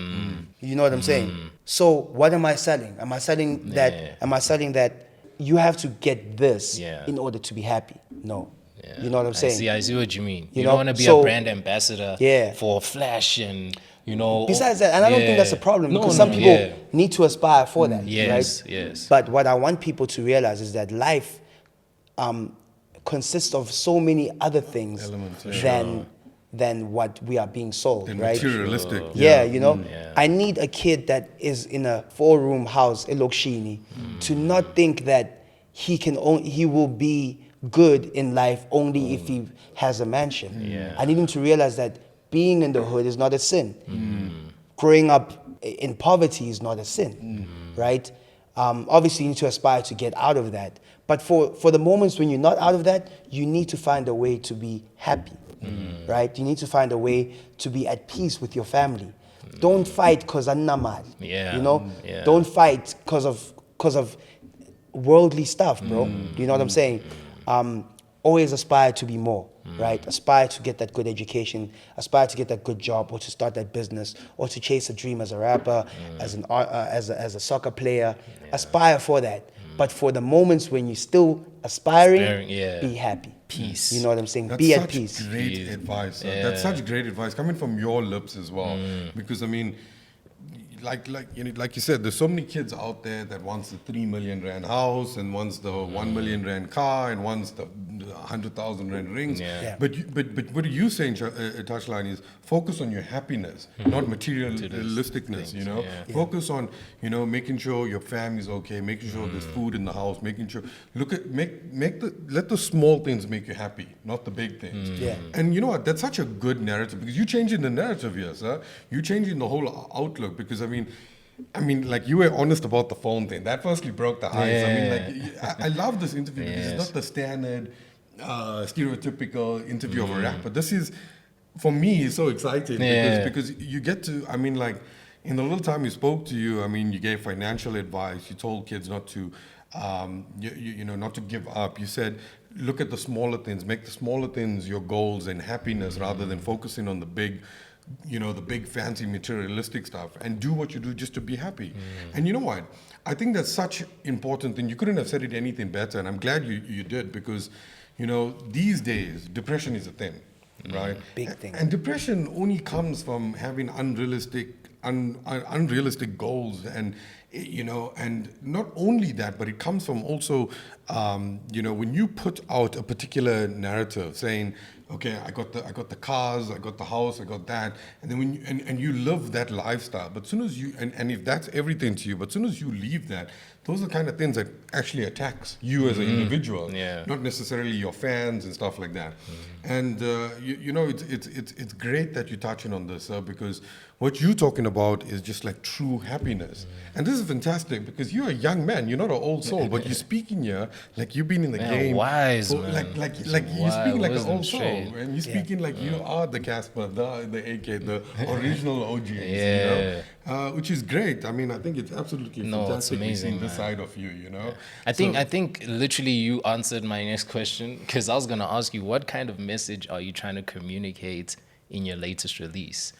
You know what I'm saying? So what am I selling? Am I selling that? Am I selling that you have to get this in order to be happy? No. Yeah. You know what I'm saying? I see what you mean. You don't want to be a brand ambassador for flash and, Besides that, and I don't think that's a problem because some people need to aspire for that, right? Yes. But what I want people to realize is that life consists of so many other things than what we are being sold, right? Materialistic. I need a kid that is in a 4-room house, Elokshini, to not think that he will be good in life only if he has a mansion. I need him to realize that being in the hood is not a sin. Growing up in poverty is not a sin, right? Obviously, you need to aspire to get out of that. But for the moments when you're not out of that, you need to find a way to be happy, right? You need to find a way to be at peace with your family. Don't fight because I'm namal. Don't fight because of worldly stuff, bro. Do you know what I'm saying? Always aspire to be more, right? Aspire to get that good education, aspire to get that good job, or to start that business, or to chase a dream as a rapper, as a soccer player. Aspire for that. But for the moments when you're still aspiring, be happy. Peace. You know what I'm saying? That's be at peace. Great advice. That's such great advice coming from your lips as well. Because I mean, like you said, there's so many kids out there that wants the 3 million rand house and wants the 1 million rand car and wants the 100,000 rand rings. Yeah. But what you saying, Touchline, is focus on your happiness, not materialisticness. You know, focus on making sure your family's okay, making sure there's food in the house, making sure let the small things make you happy, not the big things. Yeah. And you know what? That's such a good narrative because you're changing the narrative here, sir. You're changing the whole outlook because I mean, like you were honest about the phone thing. That firstly broke the ice. Yeah. I mean, like I love this interview because it's not the standard, stereotypical interview of a rapper. This is, for me, so exciting because you get to. I mean, like in the little time we spoke to you, I mean, you gave financial advice. You told kids not to, not to give up. You said, look at the smaller things. Make the smaller things your goals and happiness rather than focusing on the big. The big fancy materialistic stuff, and do what you do just to be happy. And you know what? I think that's such important thing. You couldn't have said it anything better, and I'm glad you did because, these days depression is a thing, right? Big thing. And depression only comes from having unrealistic goals, and and not only that, but it comes from also, when you put out a particular narrative saying, okay, I got the cars, I got the house, I got that, and then when you live that lifestyle, but soon as you and if that's everything to you, but soon as you leave that, those are the kind of things that actually attacks you as an individual, not necessarily your fans and stuff like that. And it's great that you're touching on this, because what you're talking about is just like true happiness. And this is fantastic because you're a young man, you're not an old soul, but you're speaking here like you've been in the game. Wise, man. Like you're speaking like an old soul, straight. and you're speaking like you are the Casper, the AK, the original OGs, which is great. I mean, I think it's absolutely fantastic amazing, seeing this side of you, I think literally you answered my next question because I was gonna ask you what kind of message are you trying to communicate in your latest release,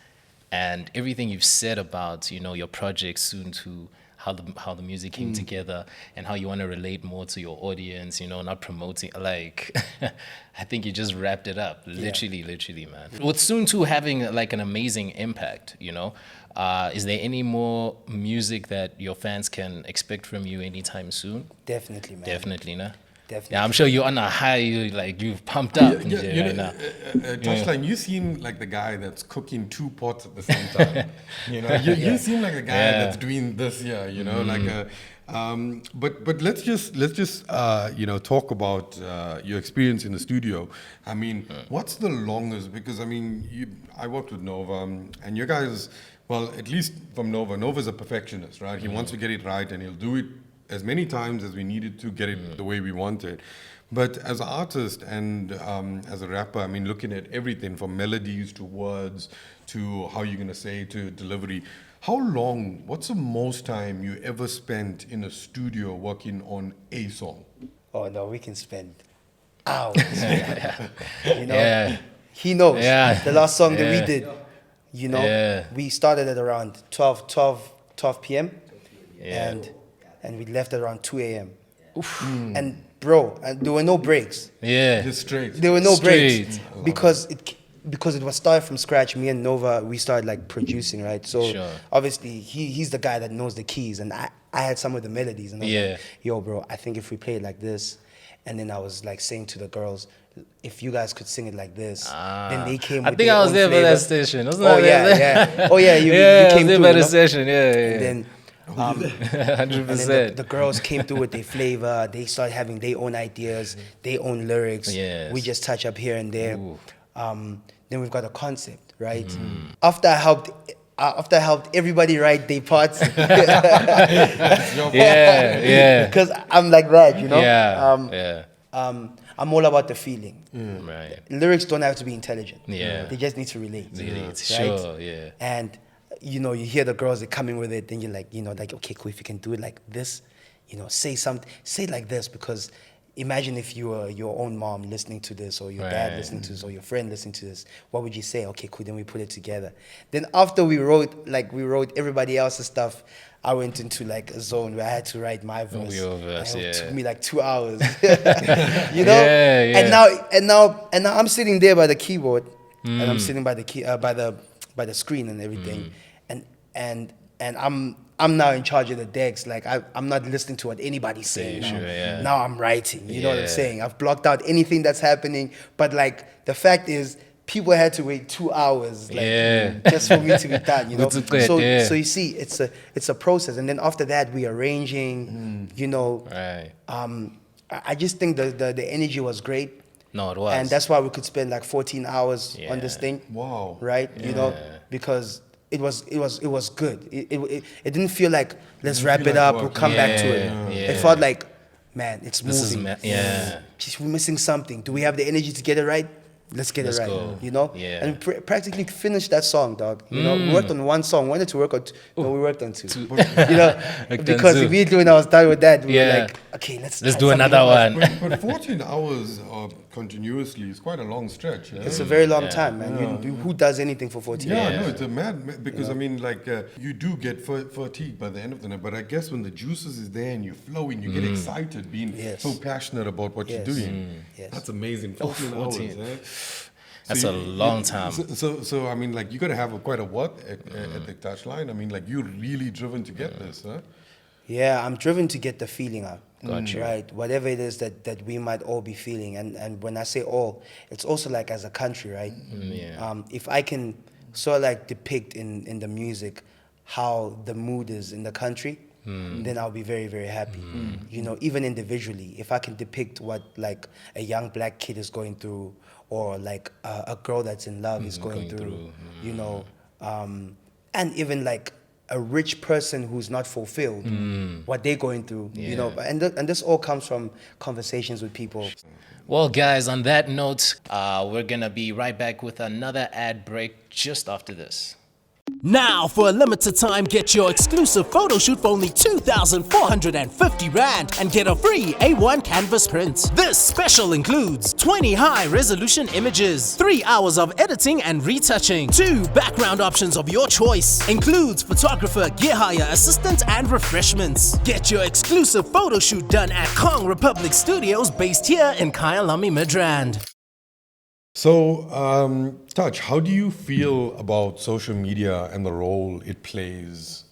and everything you've said about your project soon to how the music came together and how you want to relate more to your audience, not promoting like I think you just wrapped it up literally man. With Soon 2 having like an amazing impact, is there any more music that your fans can expect from you anytime soon? Definitely, man. Definitely, nah? Definitely. Yeah, I'm sure you're on a high, you've pumped up right now. Touchline, you seem like the guy that's cooking 2 pots at the same time. You seem like a guy that's doing this, but let's just talk about your experience in the studio. I mean, what's the longest? Because I mean, I worked with Nova, and you guys, well, at least from Nova's a perfectionist, right? He wants to get it right, and he'll do it as many times as we needed to get it the way we wanted. But as an artist and as a rapper, I mean, looking at everything from melodies to words to how you're going to say to delivery, what's the most time you ever spent in a studio working on a song? Oh, no, we can spend hours. He knows. The last song that we did, we started at around 12 p.m. And we left at around 2 a.m. And bro, there were no breaks. Just straight. There were no breaks because it was started from scratch. Me and Nova, we started like producing, right? So obviously he's the guy that knows the keys, and I had some of the melodies, and I was like, yo, bro, I think if we play it like this, and then I was like saying to the girls, if you guys could sing it like this, then they came. I think I was there for that session. You came there by the session. And then 100%. The girls came through with their flavor. They started having their own ideas, their own lyrics. We just touch up here and there. Then we've got a concept, right? After I helped everybody write their parts. Because I'm like that, I'm all about the feeling. Right. Lyrics don't have to be intelligent. They just need to relate. Right? And you hear the girls that come in with it, then you're like, okay, cool, if you can do it like this, say it like this, because imagine if you were your own mom listening to this, or your dad listening to this, or your friend listening to this, what would you say? Okay, cool, then we put it together. Then after we wrote everybody else's stuff, I went into like a zone where I had to write my verse. It took me like 2 hours. And now I'm sitting there by the keyboard, and I'm sitting by the by the screen and everything, and and I'm now in charge of the decks. Like I'm not listening to what anybody's saying. Now I'm writing. You know what I'm saying? I've blocked out anything that's happening. But like the fact is, people had to wait 2 hours, like just for me to be done. You know. So you see, it's a process, and then after that we arranging. You know. Right. I just think the energy was great. No, it was. And that's why we could spend like 14 hours on this thing. Wow. Right? You know, because it was good. It didn't feel like let's wrap it up, we'll come back to it. It felt like, man, it's moving. We're missing something. Do we have the energy to get it right? Let's get it right. Go. You know? Yeah. And practically finished that song, dog. You know, we worked on one song, wanted to work on two. No, we worked on two. You know, because immediately when I was done with that, we were like, okay, let's do another one. But 14 hours continuously is quite a long stretch. Yeah? It's a very long time, man. Who does anything for 14 hours? Yeah, no, it's a mad, because I mean, like, you do get fatigued by the end of the night, but I guess when the juices is there and you're flowing, you get excited, being so passionate about what you're doing. That's amazing. 14 hours. That's a long time. So I mean, like, you got to have quite a work ethic, Touchline. I mean, like, you're really driven to get this, huh? Yeah, I'm driven to get the feeling out. Gotcha. Right, whatever it is that we might all be feeling, and when I say all, it's also like as a country, right? If I can sort of like depict in the music how the mood is in the country, then I'll be very, very happy. You know, even individually, if I can depict what like a young black kid is going through, or like a girl that's in love is going through. You know, and even like a rich person who's not fulfilled, what they're going through, you know, and this all comes from conversations with people. Well, guys, on that note, we're gonna be right back with another ad break just after this. Now, for a limited time, get your exclusive photo shoot for only 2,450 Rand and get a free A1 canvas print. This special includes 20 high-resolution images, 3 hours of editing and retouching, 2 background options of your choice, includes photographer, gear hire, assistant, and refreshments. Get your exclusive photo shoot done at Kong Republic Studios based here in Kyalami Midrand. So, Touch, how do you feel about social media and the role it plays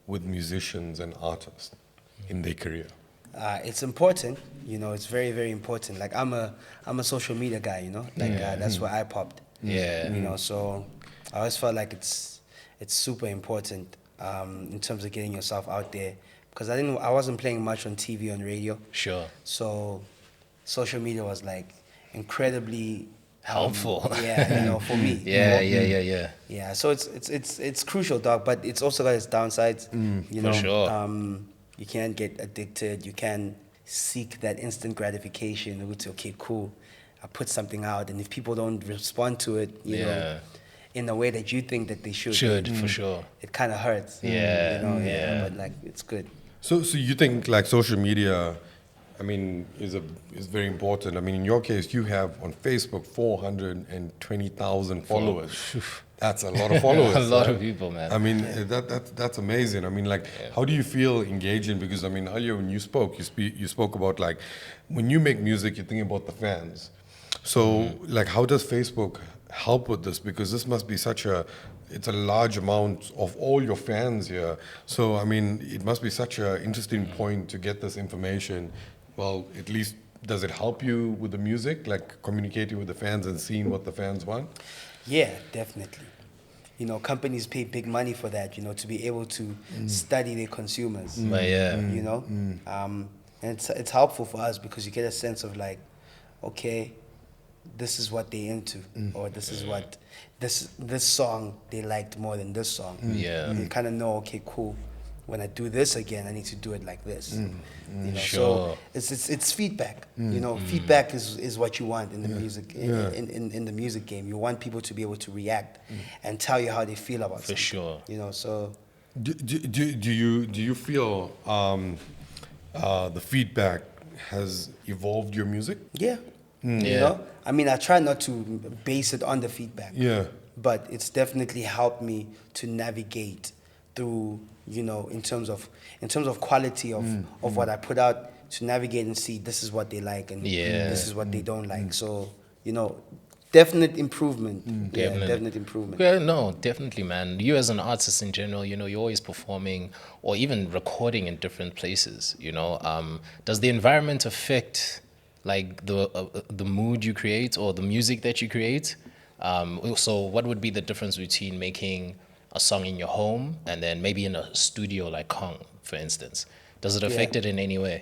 with musicians and artists in their career? It's important, you know. It's very, very important. Like I'm a social media guy, you know. Like that's where I popped. Yeah. You know, so I always felt like it's super important in terms of getting yourself out there, because I wasn't playing much on TV, on radio. Sure. So social media was like incredibly helpful. Yeah, you know, for me. Yeah. So it's crucial, dog, but it's also got its downsides. You know, for sure. You can't get addicted. You can seek that instant gratification. It's okay, cool. I put something out, and if people don't respond to it, you know, in the way that you think that they should, for sure, it kind of hurts. Yeah, you know, but like it's good. So you think like social media, I mean, is very important. I mean, in your case, you have on Facebook 420,000 followers. That's a lot of followers. A lot of people, man. I mean, that's amazing. I mean, like, how do you feel engaging? Because I mean, earlier when you spoke, you spoke about like when you make music, you're thinking about the fans. So, like, how does Facebook help with this? Because this must be it's a large amount of all your fans here. So, I mean, it must be such an interesting point to get this information. Well, at least, does it help you with the music, like communicating with the fans and seeing what the fans want? Yeah, definitely. You know, companies pay big money for that, you know, to be able to study their consumers. You know, and it's helpful for us because you get a sense of like, okay, this is what they're into, or this is what this song they liked more than this song. You kind of know, okay, cool. When I do this again, I need to do it like this. You know, so it's feedback. You know, feedback is what you want in the music in the music game. You want people to be able to react and tell you how they feel about something. For sure. You know, so do you feel the feedback has evolved your music? Yeah. You know, I mean, I try not to base it on the feedback. Yeah. But it's definitely helped me to navigate through, you know, in terms of quality of what I put out, to navigate and see this is what they like and this is what they don't like. So, you know, definite improvement. Yeah, Definitely. definite improvement. Yeah, no, definitely, man. You as an artist in general, you're always performing or even recording in different places. Does the environment affect like the mood you create or the music that you create? So, what would be the difference between making a song in your home and then maybe in a studio like Kong, for instance? Does it affect it in any way?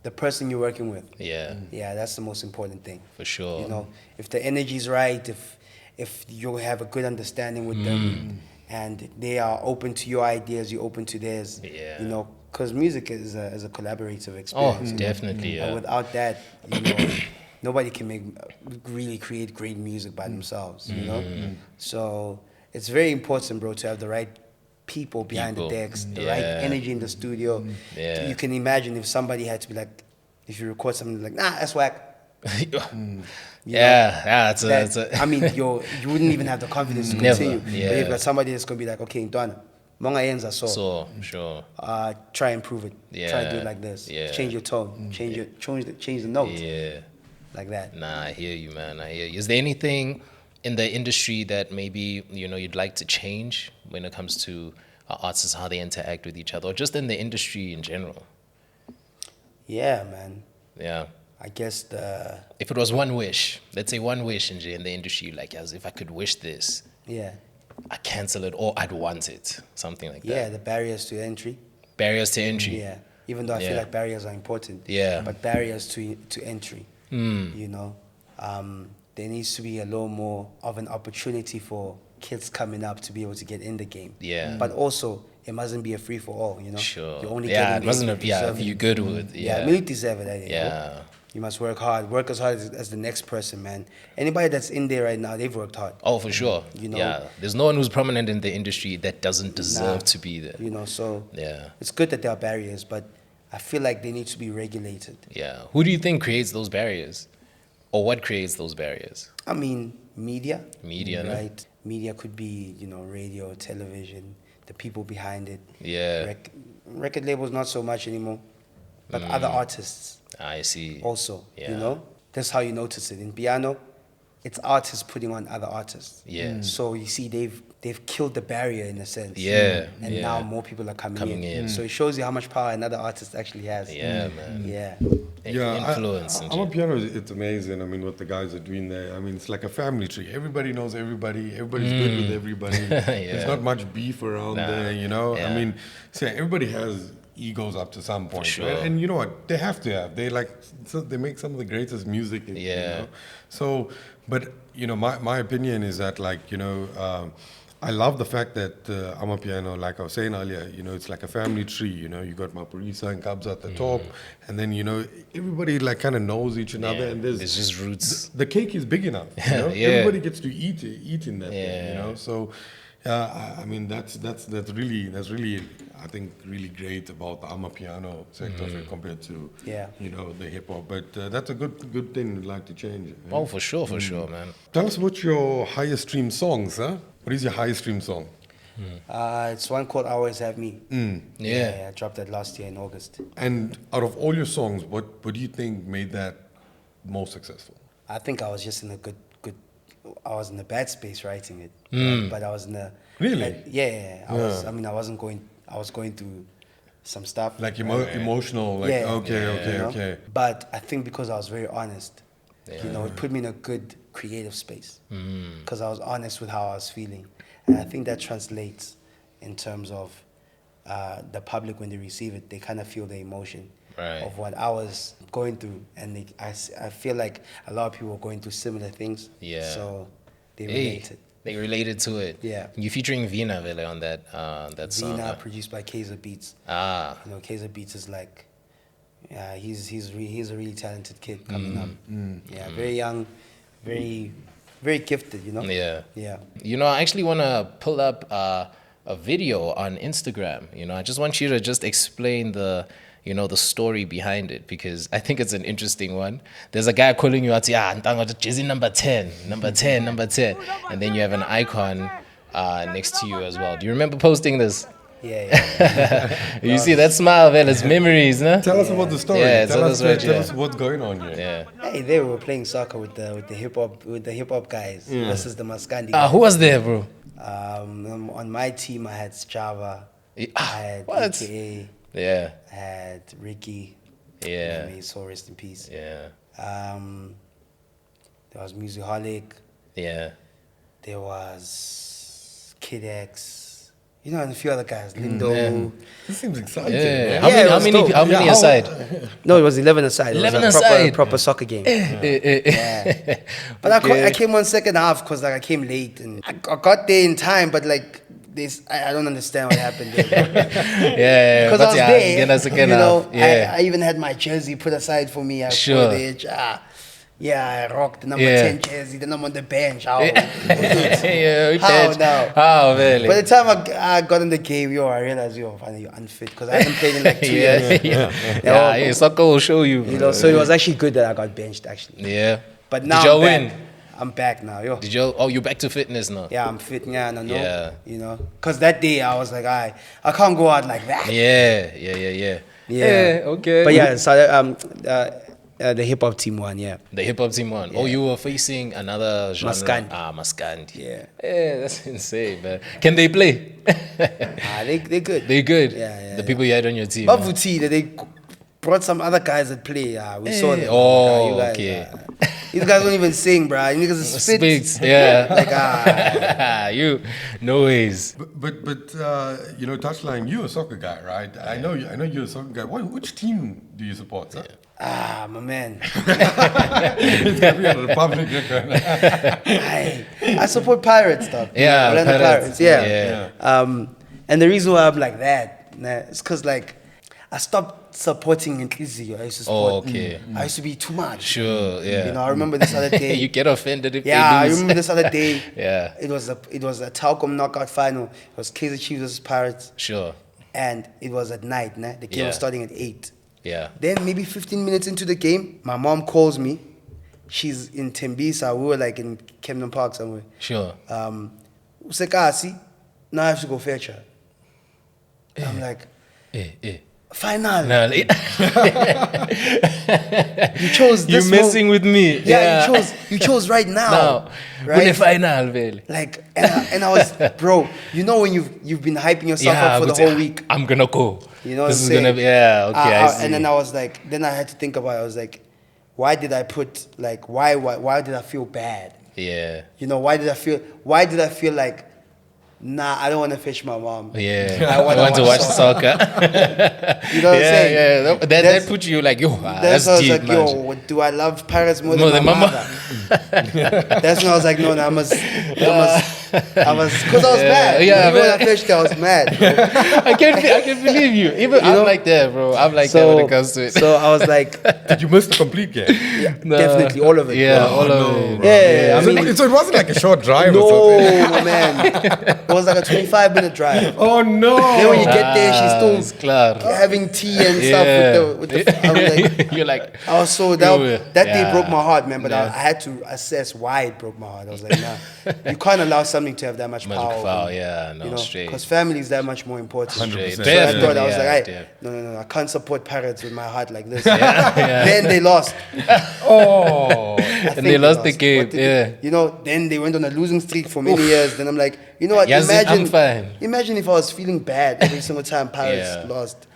The person you're working with. Yeah, Yeah, that's the most important thing. for sure. If the energy's right, if you have a good understanding with them, and they are open to your ideas, you're open to theirs. Yeah. Because music is a collaborative Oh, experience. definitely. Yeah. And without that, nobody can really create great music by themselves. So it's very important, bro, to have the right people behind the decks, the right energy in the studio. Yeah. You can imagine if somebody had to be like, if you record something like, nah, that's whack. That's a I mean, you wouldn't even have the confidence to Never, continue. yeah. But you've got somebody that's gonna be like, okay, Ndwana, monga yenza so. so sure. Try and improve it. Try and do Yeah, it like this. yeah. Change your tone. Change the note. Yeah. Like that. Nah, I hear you, man. I hear you. Is there anything in the industry that maybe you'd like to change when it comes to artists, how they interact with each other, or just in the industry in general? Yeah, man. Yeah. I guess If it was one wish, let's say one wish in the industry, like as if I could wish this, yeah. I cancel it or I'd want it, something like Yeah, that. the barriers to entry. Barriers to entry. Yeah. Even though I feel Yeah. like barriers are important. Yeah. But barriers to entry. There needs to be a little more of an opportunity for kids coming up to be able to get in the game. Yeah. But also, it mustn't be a free for all. Sure. You only Yeah, get it in wasn't if you deserve if you it. good with Yeah, yeah. you deserve it. Yeah. You must work hard. Work as hard as the next person, man. Anybody that's in there right now, they've worked hard. Oh, for sure. Yeah. There's no one who's prominent in the industry that doesn't deserve to be there. So Yeah. it's good that there are barriers, but I feel like they need to be regulated. Yeah. Who do you think creates those barriers? Or what creates those barriers? I mean, media. Media, no? right? Media could be, radio, television, the people behind it. Yeah. Record labels, not so much anymore, but other artists I see. also. Yeah. That's how you notice it in piano. It's artists putting on other artists. Yeah. So you see, they've killed the barrier in a sense. Yeah, And yeah. now more people are coming in. So it shows you how much power another artist actually has. Yeah, man. Yeah. Influence. and I'm a shit. piano. It's amazing. I mean, what the guys are doing there. I mean, it's like a family tree. Everybody knows everybody. Everybody's good with everybody. There's not much beef around there. Yeah. I mean, everybody has egos up to some point, sure. right? And you know what? They have to have. They make some of the greatest music. Yeah. So, but my opinion is that I love the fact that Amapiano, like I was saying earlier, it's like a family tree. You got Maporisa and Kabza at the top, and then everybody like kind of knows each another, and there's just roots. The cake is big enough. Yeah. Everybody gets to eat in that Yeah. thing. So, I mean that's really I think really great about the Amapiano sector compared to the hip hop. But that's a good thing we'd like to change. Oh, for sure, man. Tell us what's your highest stream songs, huh? What is your highest stream song? It's one called Always Have Me. Yeah. I dropped that last year in August. And out of all your songs, what do you think made that most successful? I think I was just in a good. I was in a bad space writing it, but I was in a Really? I wasn't going. I was going through some stuff. Like emotional, like okay. But I think because I was very honest, it put me in a good creative space. Because I was honest with how I was feeling, and I think that translates in terms of the public when they receive it. They kind of feel the emotion of what I was going through, and I feel like a lot of people were going through similar things. Yeah. So they related. They related to it. Yeah. You're featuring Vina Vele on that song. Vina, produced by Kaiser Beats. Kaiser Beats is like, he's a really talented kid coming up. Yeah, very young, very, very gifted. Yeah. Yeah. I actually want to pull up a video on Instagram. I just want you to just explain the story behind it, because I think it's an interesting one. There's a guy calling you out, Jizzy number 10, number 10. And then you have an icon next to you as well. Do you remember posting this? Yeah. You see that smile, man, it's memories, no? Tell us about the story. Yeah, tell us, right, tell yeah. us what's going on here. Yeah. Hey, they were playing soccer with the hip hop guys versus the Maskandi guys. Who was there, bro? On my team, I had Strava, I had What? AKA, Yeah. I had Ricky. Yeah. May his soul rest in peace. Yeah. There was Musicaholic. Yeah. There was Kid X. You know, and a few other guys. Lindo. This seems exciting. Yeah. man. How Yeah, it was many? dope. How many Yeah, aside? No, it was 11 aside. 11 it was a aside. proper soccer game. Yeah. But I came on second half because like I came late and I got there in time, but like this, I don't understand what happened there. Yeah. Because I was there, Again, second you know, half. Yeah. I even had my jersey put aside for me. I Sure. put it, yeah, I rocked the number Yeah. 10 jersey. Then I'm on the bench. How? Yeah, we How catch. now? How, really? By the time I got in the game, I realized, finally you're unfit because I haven't played in like 2 years. Yeah, soccer will show you. You know, so it was actually good that I got benched, actually. Yeah. But now Did y'all I'm back. win? I'm back now, yo. Did you? Oh, you back to fitness now? Yeah, I'm fit. Yeah, no. Yeah. You know, because that day I was like, I can't go out like that. Yeah. Okay. But yeah, so the hip hop team won. Yeah. The hip hop team won. Oh, you were facing another genre. Maskandi. Maskandi. Yeah. Yeah, that's insane, man. Can they play? They're good. They good. Yeah. The people you had on your team. Bavuti, that they brought some other guys that play. We saw them. Oh, you guys, okay. These guys don't even sing, bro. You niggas is spit. Speaks. Yeah. Like you. No ways. But you know, Touchline, you're a soccer guy, right? I know you're a soccer guy. Which team do you support, sir? my man. It's gonna be a Republican. I support Pirates, though. Yeah, Orlando Pirates. Pirates. Yeah. And the reason why I'm like that, is because like I stopped supporting Inklizio. I used to support. Oh, okay. I used to be too much. Sure. Yeah. You know, I remember this other day. You get offended if Yeah, they I lose. remember this other day. Yeah. It was a Telkom knockout final. It was Kaizer Chiefs versus Pirates, Sure. and it was at night. The game was Yeah. starting at 8. Yeah. Then maybe 15 minutes into the game, my mom calls me. She's in Tembisa. We were like in Camden Park somewhere. Sure. Usekasi, now I have to go fetch her. I'm like, final. Nah, You chose this. you're messing with me. Yeah, you chose right now. Now, right? Kune final, vele. Like, and I was, bro. You know when you've been hyping yourself up for the but whole week. I'm gonna go. You know what this I'm is saying? gonna be. Yeah. Okay. I see. And then I was like, then I had to think about it. I was like, why did I put like why did I feel bad? Yeah. You know, why did I feel like, nah, I don't want to fetch my mom. Yeah. I want to watch soccer. You know what I'm saying? Yeah. That That's- put you like, yo, That's that's when I was deep, like, man. yo, do I love Pirates more More than than my mama? mother? That's when I was like, no, I must, because I was mad. Yeah, Even when I man. fetched, I was mad. Bro. I can't believe you. Even I'm know? like that, bro. I'm like that when it comes to it. So I was like, Did you miss the complete game? No. definitely all of it. Yeah, bro. all no, of it. bro. Yeah, I So, mean, so it wasn't like a short drive or no, something. man. It was like a 25-minute drive. Oh no! Then when you get there, she's It's still claro. having tea and Yeah. stuff with the I was like, You're like, I was so that day Yeah. broke my heart, man. But Yeah. I had to assess why it broke my heart. I was like, nah, you can't allow something to have that much power. foul, yeah, no, you know, straight. because family is that much more important. 100%. So I thought I was Yeah, like, yeah. no, I can't support Pirates with my heart like this. Yeah. Then they lost. Oh, I And think they lost the What game, did they- yeah. You know, then they went on a losing streak for many years. Then I'm like, you know what? Yazzie, I'm fine. Imagine if I was feeling bad every single time Pirates Yeah. lost.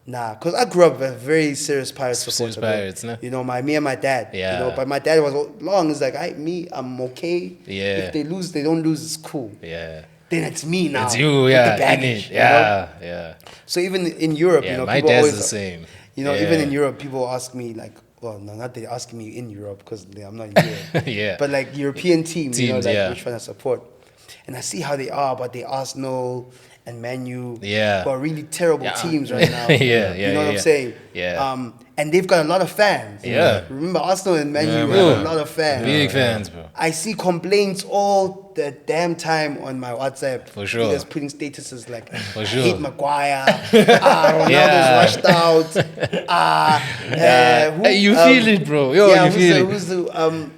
Nah, because I grew up a very serious Pirates Serious supporter. bro. Pirates, no? You know, me and my dad. Yeah. You know, but my dad was long. It's like, I'm okay. Yeah. If they lose, they don't lose. It's cool. yeah. Then it's me now. It's you, with yeah. the baggage, in it. you know? Yeah, yeah. So even in Europe, Yeah, you know, my people dad's always the same. You know, Yeah. even in Europe, people ask me like, well, no, not they asking me in Europe because I'm not in Europe. Yeah. But like European teams, you know, Teams, like yeah. which one I support, and I see how they are, but they Arsenal and Man U, Yeah. who are really terrible Yeah. teams right now. Yeah, You know what I'm yeah. saying? Yeah. And they've got a lot of fans. Yeah. Remember Arsenal and Man U man. have a lot of fans. Big fans, bro. I see complaints all the damn time on my WhatsApp. For sure. Niggas putting statuses like, For I sure. hate Maguire, Ronaldo's Yeah. rushed out. Hey, you feel it, bro. Yo, you feel it.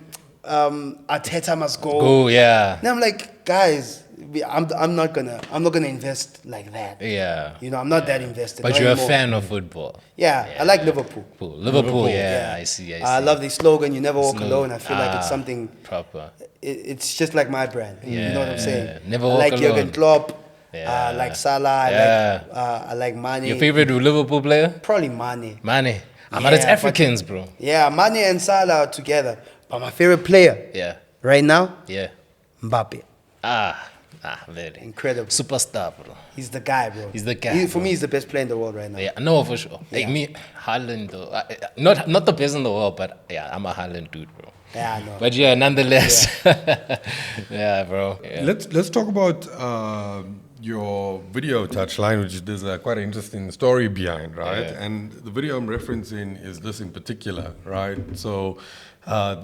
Arteta must go. Go, yeah. And I'm like, guys, I'm not gonna invest like that. Yeah. You know, I'm not that invested. But not you're anymore. a fan of football. Yeah, I like Liverpool. Liverpool, yeah, I see. I love the slogan. You never walk Slogan. alone. I feel like it's something proper. It's just like my brand. You know what I'm saying? Never I walk like alone. Jurgen Klopp. Yeah. I like Salah. Yeah. I like Mane. Your favorite Liverpool player? Probably Mane. Mane. But it's Yeah, Africans, bro. Yeah, Mane and Salah are together. But my favorite player Yeah. right now, Yeah. Mbappe. Very Incredible. superstar, bro. He's the guy, bro. He's the guy, For bro. me, he's the best player in the world right now. Yeah, no, for sure. Like me, Haaland, though. Not the best in the world, but yeah, I'm a Haaland dude, bro. Yeah, I know. But yeah, nonetheless. Yeah, bro. Yeah. Let's talk about your video Touchline, which there's quite an interesting story behind, right? Yeah. And the video I'm referencing is this in particular, right? So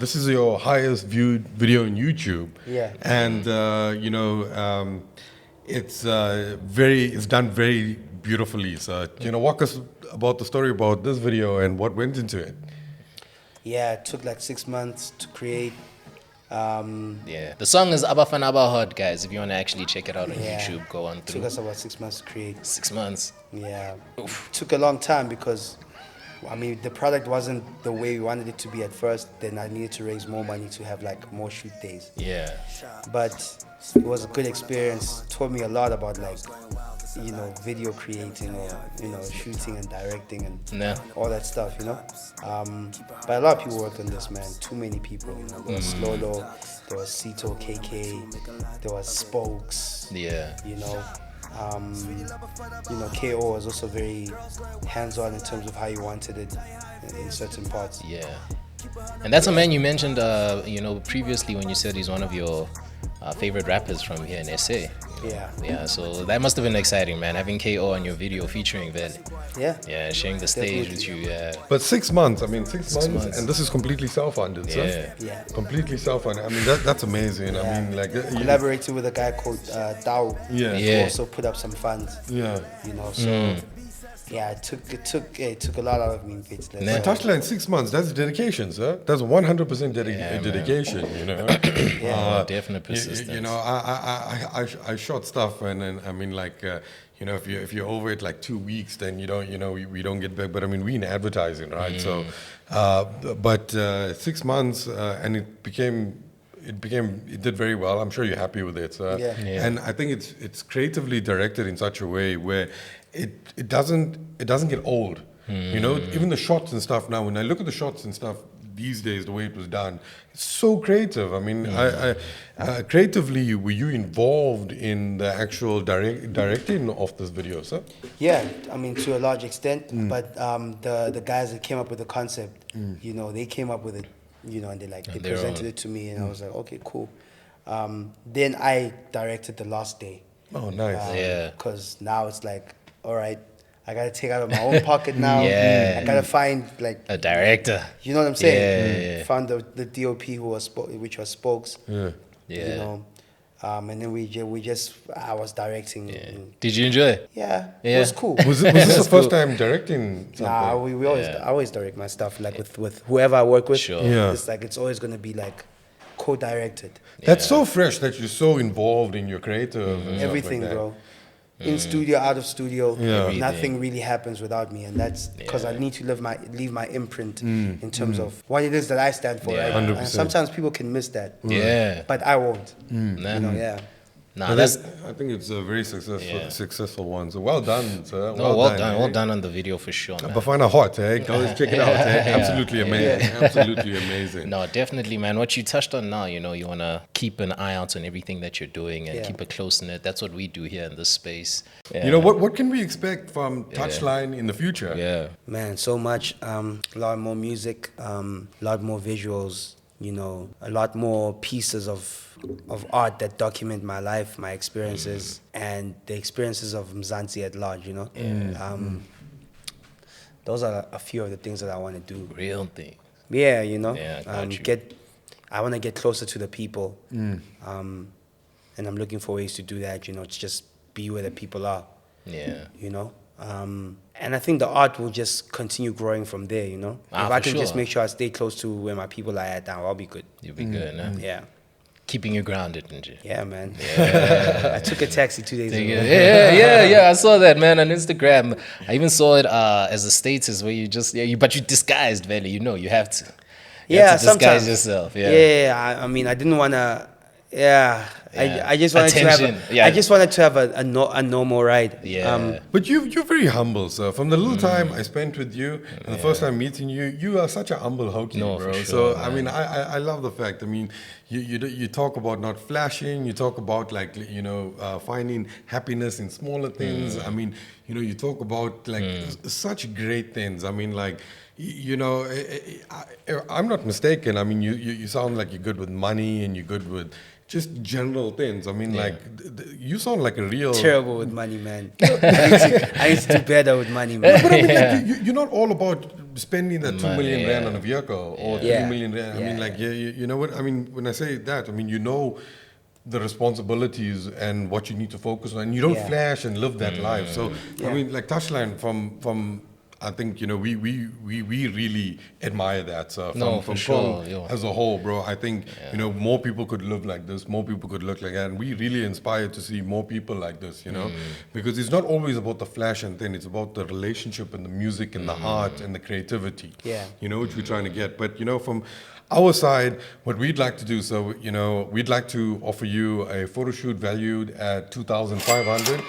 this is your highest viewed video on YouTube. Yeah. And it's done very beautifully. So walk us about the story about this video and what went into it. Yeah, it took like 6 months to create. Yeah. The song is Abafana Abahod, guys. If you want to actually check it out on Yeah. YouTube, go on It through. took us about 6 months to create. 6 months. Yeah. Took a long time because, I mean, the product wasn't the way we wanted it to be at first. Then I needed to raise more money to have like more shoot days. Yeah. But it was a good experience. Taught me a lot about like, video creating or, shooting and directing and Yeah. all that stuff, But a lot of people worked on this, man. Too many people, There was Lolo, there was Sito KK, there was Spokes, Yeah. KO was also very hands-on in terms of how you wanted it in certain parts. Yeah. And that's a man you mentioned, previously when you said he's one of your favorite rappers from here in SA. Yeah. Yeah, so that must have been exciting, man, having KO on your video featuring Vele. Yeah. Yeah, sharing the stage with you, yeah. But 6 months, I mean, 6 months, months. and this is completely self-funded, sir? Yeah. Yeah. Completely self-funded. I mean, that's amazing. I mean, like... Collaborated with a guy called Thabo. Yeah. Who Yeah. also put up some funds. Yeah. So yeah, it took a lot out of me. Yeah. But Touchline, 6 months, that's dedication, sir. That's 100% dedication, Yeah, definite persistence. I shot stuff and I mean, like, if you're over it like 2 weeks, then we don't get back. But I mean, we in advertising, right? So, but 6 months and it did very well. I'm sure you're happy with it, sir. Yeah. And I think it's creatively directed in such a way where it doesn't get old. Even the shots and stuff now, when I look at the shots and stuff these days, the way it was done, it's so creative. I mean, creatively, were you involved in the actual directing of this video, sir? Yeah, I mean, to a large extent, but the guys that came up with the concept, they came up with it, and they presented it to me, and I was like, okay, cool. Then I directed the last day. Oh, nice. Yeah. Because now it's like, all right, I gotta take out of my own pocket now. Yeah. I gotta find like A director. you know what I'm saying? Yeah. Found the DOP which was Spokes. Yeah. Yeah. And then I was directing. Yeah. Did you enjoy it? Yeah, Yeah. it was cool. Was this the first time directing something? Nah, we always I always direct my stuff like with whoever I work with. Sure. Yeah. It's like it's always gonna be like co-directed. That's so fresh that you're so involved in your creative and stuff Everything, like that. bro. In studio, out of studio, Yeah. nothing really happens without me, and that's because I need to leave my imprint in terms of what it is that I stand for. Yeah. Right? 100%. And sometimes people can miss that, Yeah. but I won't. Nah. Yeah. Nah, But that's I think it's a very Yeah. successful one. So well done, sir. no, well done. eh? Well done on the video for sure, man. Bafana hot, eh? Go check it out, eh? Absolutely amazing. Absolutely amazing. No, definitely, man. What you touched on now, you want to keep an eye out on everything that you're doing and Yeah. keep a close knit. That's what we do here in this space. Yeah. You know, what can we expect from Touchline in the future? Yeah. Man, so much. A lot more music, a lot more visuals. A lot more pieces of art that document my life, my experiences, and the experiences of Mzansi at large. Those are a few of the things that I want to do. Real thing. Yeah, Yeah, got you. I want to get closer to the people, and I'm looking for ways to do that. To just be where the people are. Yeah. And I think the art will just continue growing from there. If Ah, I for can just sure. make sure I stay close to where my people are at now, I'll be good. You'll be good, huh? Yeah. keeping you grounded, Nji. Yeah, man. Yeah. I took a taxi 2 days ago. Yeah. I saw that, man, on Instagram. I even saw it as a status where you just but you disguised, Vele. You have to. You have to disguise sometimes yourself. I mean, I didn't want to. I just wanted Attention. to have. I just wanted to have a normal ride. Yeah. But you're very humble, sir. From the little time I spent with you and the first time meeting you, you are such a humble hokey, bro. For sure, So man. I mean, I love the fact. I mean, you talk about not flashing. You talk about like finding happiness in smaller things. I mean, you talk about like such great things. I mean, like. I'm not mistaken. I mean, you sound like you're good with money and you're good with just general things. I mean, like, you sound like a real... Terrible with money, man. I need to do better with money, man. But I mean, like, you're not all about spending that 2 million rand on a vehicle or 3 million rand. I mean, like, you know what? I mean, when I say that, I mean, the responsibilities and what you need to focus on. And you don't flash and live that life. So, I mean, like, Touchline from I think we really admire that. So from sure. as a whole, bro, I think more people could live like this, more people could look like that, and we really inspired to see more people like this, because it's not always about the flash and thing. It's about the relationship and the music and the art and the creativity. Which we're trying to get. But from our side, what we'd like to do, so we'd like to offer you a photo shoot valued at 2,500.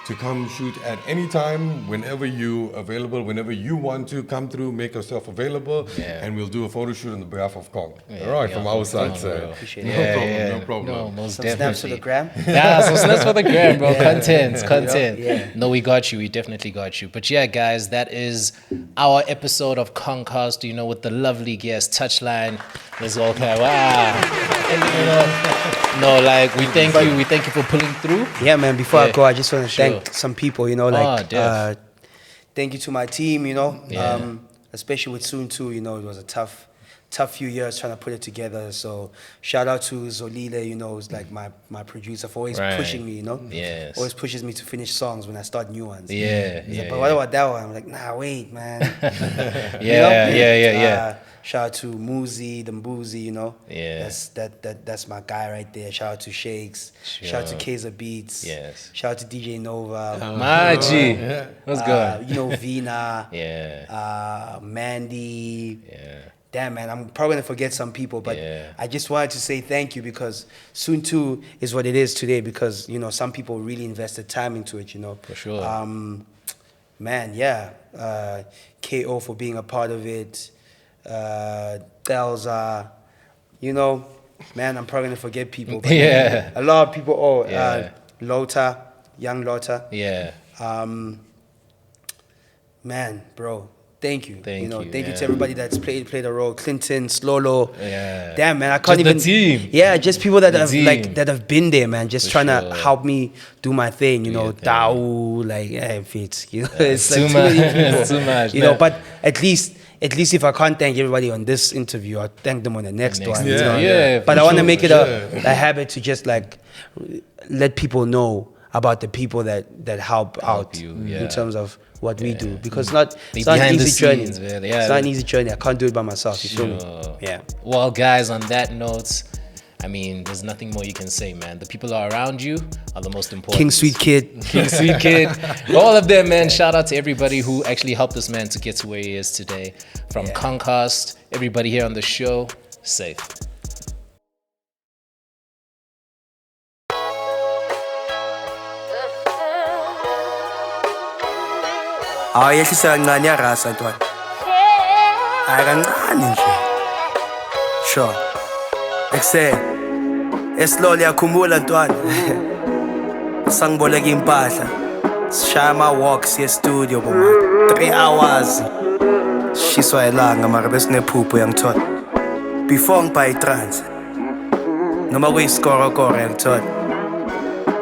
To come shoot at any time, whenever you available, whenever you want to come through, make yourself available, and we'll do a photo shoot on the behalf of Kong. All right, from our side, so appreciate it. No problem. No, most Some definitely. snaps for the gram. Some snaps for the gram, bro. Content. Yeah. No, we got you. We definitely got you. But yeah, guys, that is our episode of Kongcast. With the lovely guest Touchline. Let's go. Okay, wow. And, we thank you. We thank you for pulling through. Yeah, man. Before I go, I just want to thank some people. Thank you to my team. Especially with S.O.O.N too. It was a tough few years trying to put it together. So shout out to Zolile. Who's like my producer for always pushing me. Yes. Always pushes me to finish songs when I start new ones. Yeah. But what about that one? I'm like, nah, wait, man. Yeah. Shout out to Muzi, the Mbuzi, Yeah. That's my guy right there. Shout out to Shakes. Shout out to Kaiser Beats. Yes. Shout out to DJ Nova. Maji. What's good? Vina. Yeah. Mandy. Yeah. Damn, man, I'm probably gonna forget some people, but I just wanted to say thank you because S.O.O.N too is what it is today because some people really invested time into it. For sure. KO for being a part of it. Delza, man, I'm probably gonna forget people. But a lot of people. Lota, young Lota. Yeah. Man, bro. Thank you. Thank you to everybody that's played a role. Clinton, Slolo. Yeah. Damn, man, I can't just even. The team. Yeah, just people that that have been there, man. Just trying to help me do my thing. Dao, Fitz. It's too like much. too many people. Too much. But at least if I can't thank everybody on this interview, I'll thank them on the next one. But I want to make it a habit to just let people know about the people that help out in terms of what we do because it's not an easy journey. It's not an easy journey. I can't do it by myself. You feel me? Yeah. Well, guys, on that note, I mean, there's nothing more you can say, man. The people are around you are the most important. King Sweet Kid. All of them, man. Shout out to everybody who actually helped this man to get to where he is today. From Kongcast, everybody here on the show, safe. Yehlisa kancane yarasa ntwana. Kancane nje. Sure. Esloli yakhumbula ntwana. Sangiboleka impahla. Sishaya ama-walks ye-studio boma. 3 hours. Shiswa ilanga mara besinephupho yangithola. Before ngibhaye itrans. Noma kuyisikoro yangithola.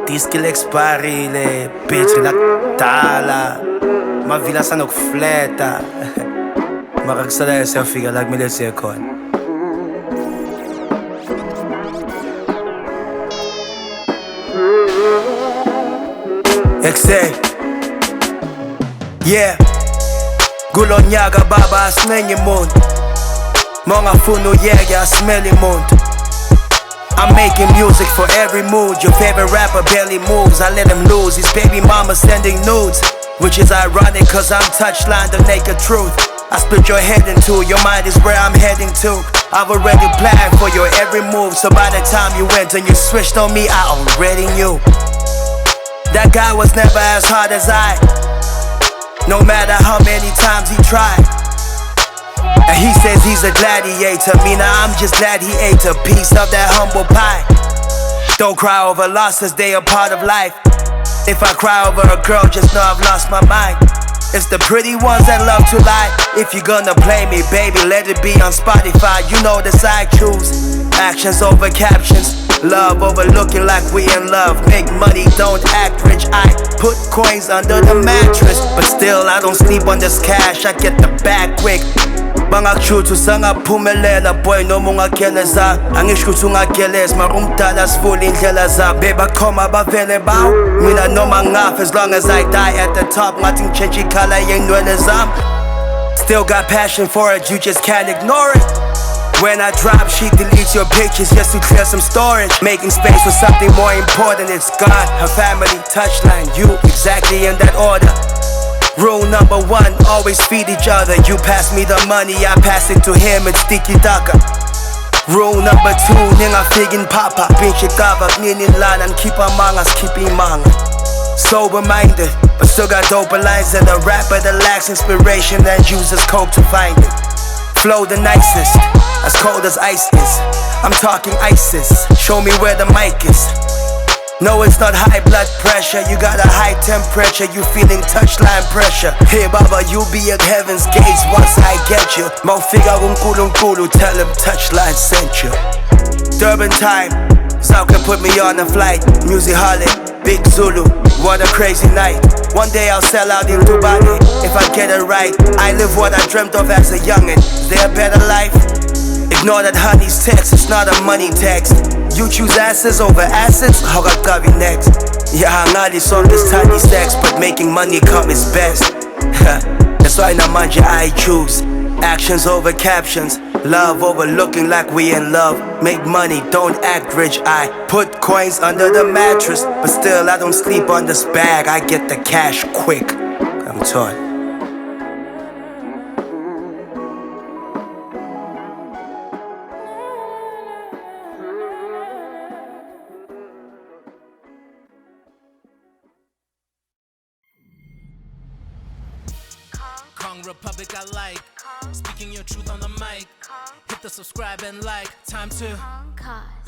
Diskill expirile, bitch lakudala. Mavila sanokufleta. Mara kusala siyafika la kumele siye khona. Kulo nyaka baba asinenye umuntu. Mongafuna uyeke asimele umuntu. I'm making music for every mood. Your favorite rapper barely moves, I let him lose. His baby mama sending nudes, which is ironic cause I'm Touchline, the naked truth. I split your head in two, your mind is where I'm heading to. I've already planned for your every move, so by the time you went and you switched on me, I already knew. That guy was never as hard as I, no matter how many times he tried. And he says he's a gladiator, me now I'm just glad he ate a piece of that humble pie. Don't cry over losses, they are part of life. If I cry over a girl, just know I've lost my mind. It's the pretty ones that love to lie. If you're gonna play me, baby, let it be on Spotify. You know the side choose. Actions over captions, love over looking like we in love. Make money, don't act rich. I put coins under the mattress, but still I don't sleep on this cash. I get the bag quick. Bangakshuthu sangaphumelela boy noma ungageleza. Angisho ukuthi ungageleza mara umdala sivula indlela zabo. Bebakhoma bavele bawo mina noma ngafa, as long as I die at the top. Ngathi ngichange ikhala yenwele zami. Still got passion for it, you just can't ignore it. When I drop, she deletes your pictures just to clear some storage. Making space for something more important. It's God, her family, Touchline, you, exactly in that order. Rule number one, always feed each other. You pass me the money, I pass it to him, it's tiki taka. Rule number two, ningafigin papa. Pinche kava, nini lana, keep among us, keep imanga. Sober minded, but still got dope lines. And the rapper that lacks inspiration and uses coke to find it. Flow the nicest, as cold as ice is. I'm talking ISIS, show me where the mic is. No, it's not high blood pressure, you got a high temperature. You feeling Touchline pressure. Hey Baba, you be at heaven's gates once I get you. Mo figure unkulunkulu, tell him Touchline sent you. Durban time, Zauka put me on a flight. Music holiday, Big Zulu, what a crazy night. One day I'll sell out in Dubai, if I get it right. I live what I dreamt of as a youngin'. Is there a better life? Ignore that honey's text, it's not a money text. You choose asses over assets, how got Gavi next? Yeah, hangalis on this tiny sex, but making money come is best. That's why Namanja I choose. Actions over captions, love over looking like we in love. Make money, don't act rich. I put coins under the mattress, but still I don't sleep on this bag. I get the cash quick. I'm torn. Kong Republic I like, speaking your truth on the mic. Hit the subscribe and like, time to Kongcast.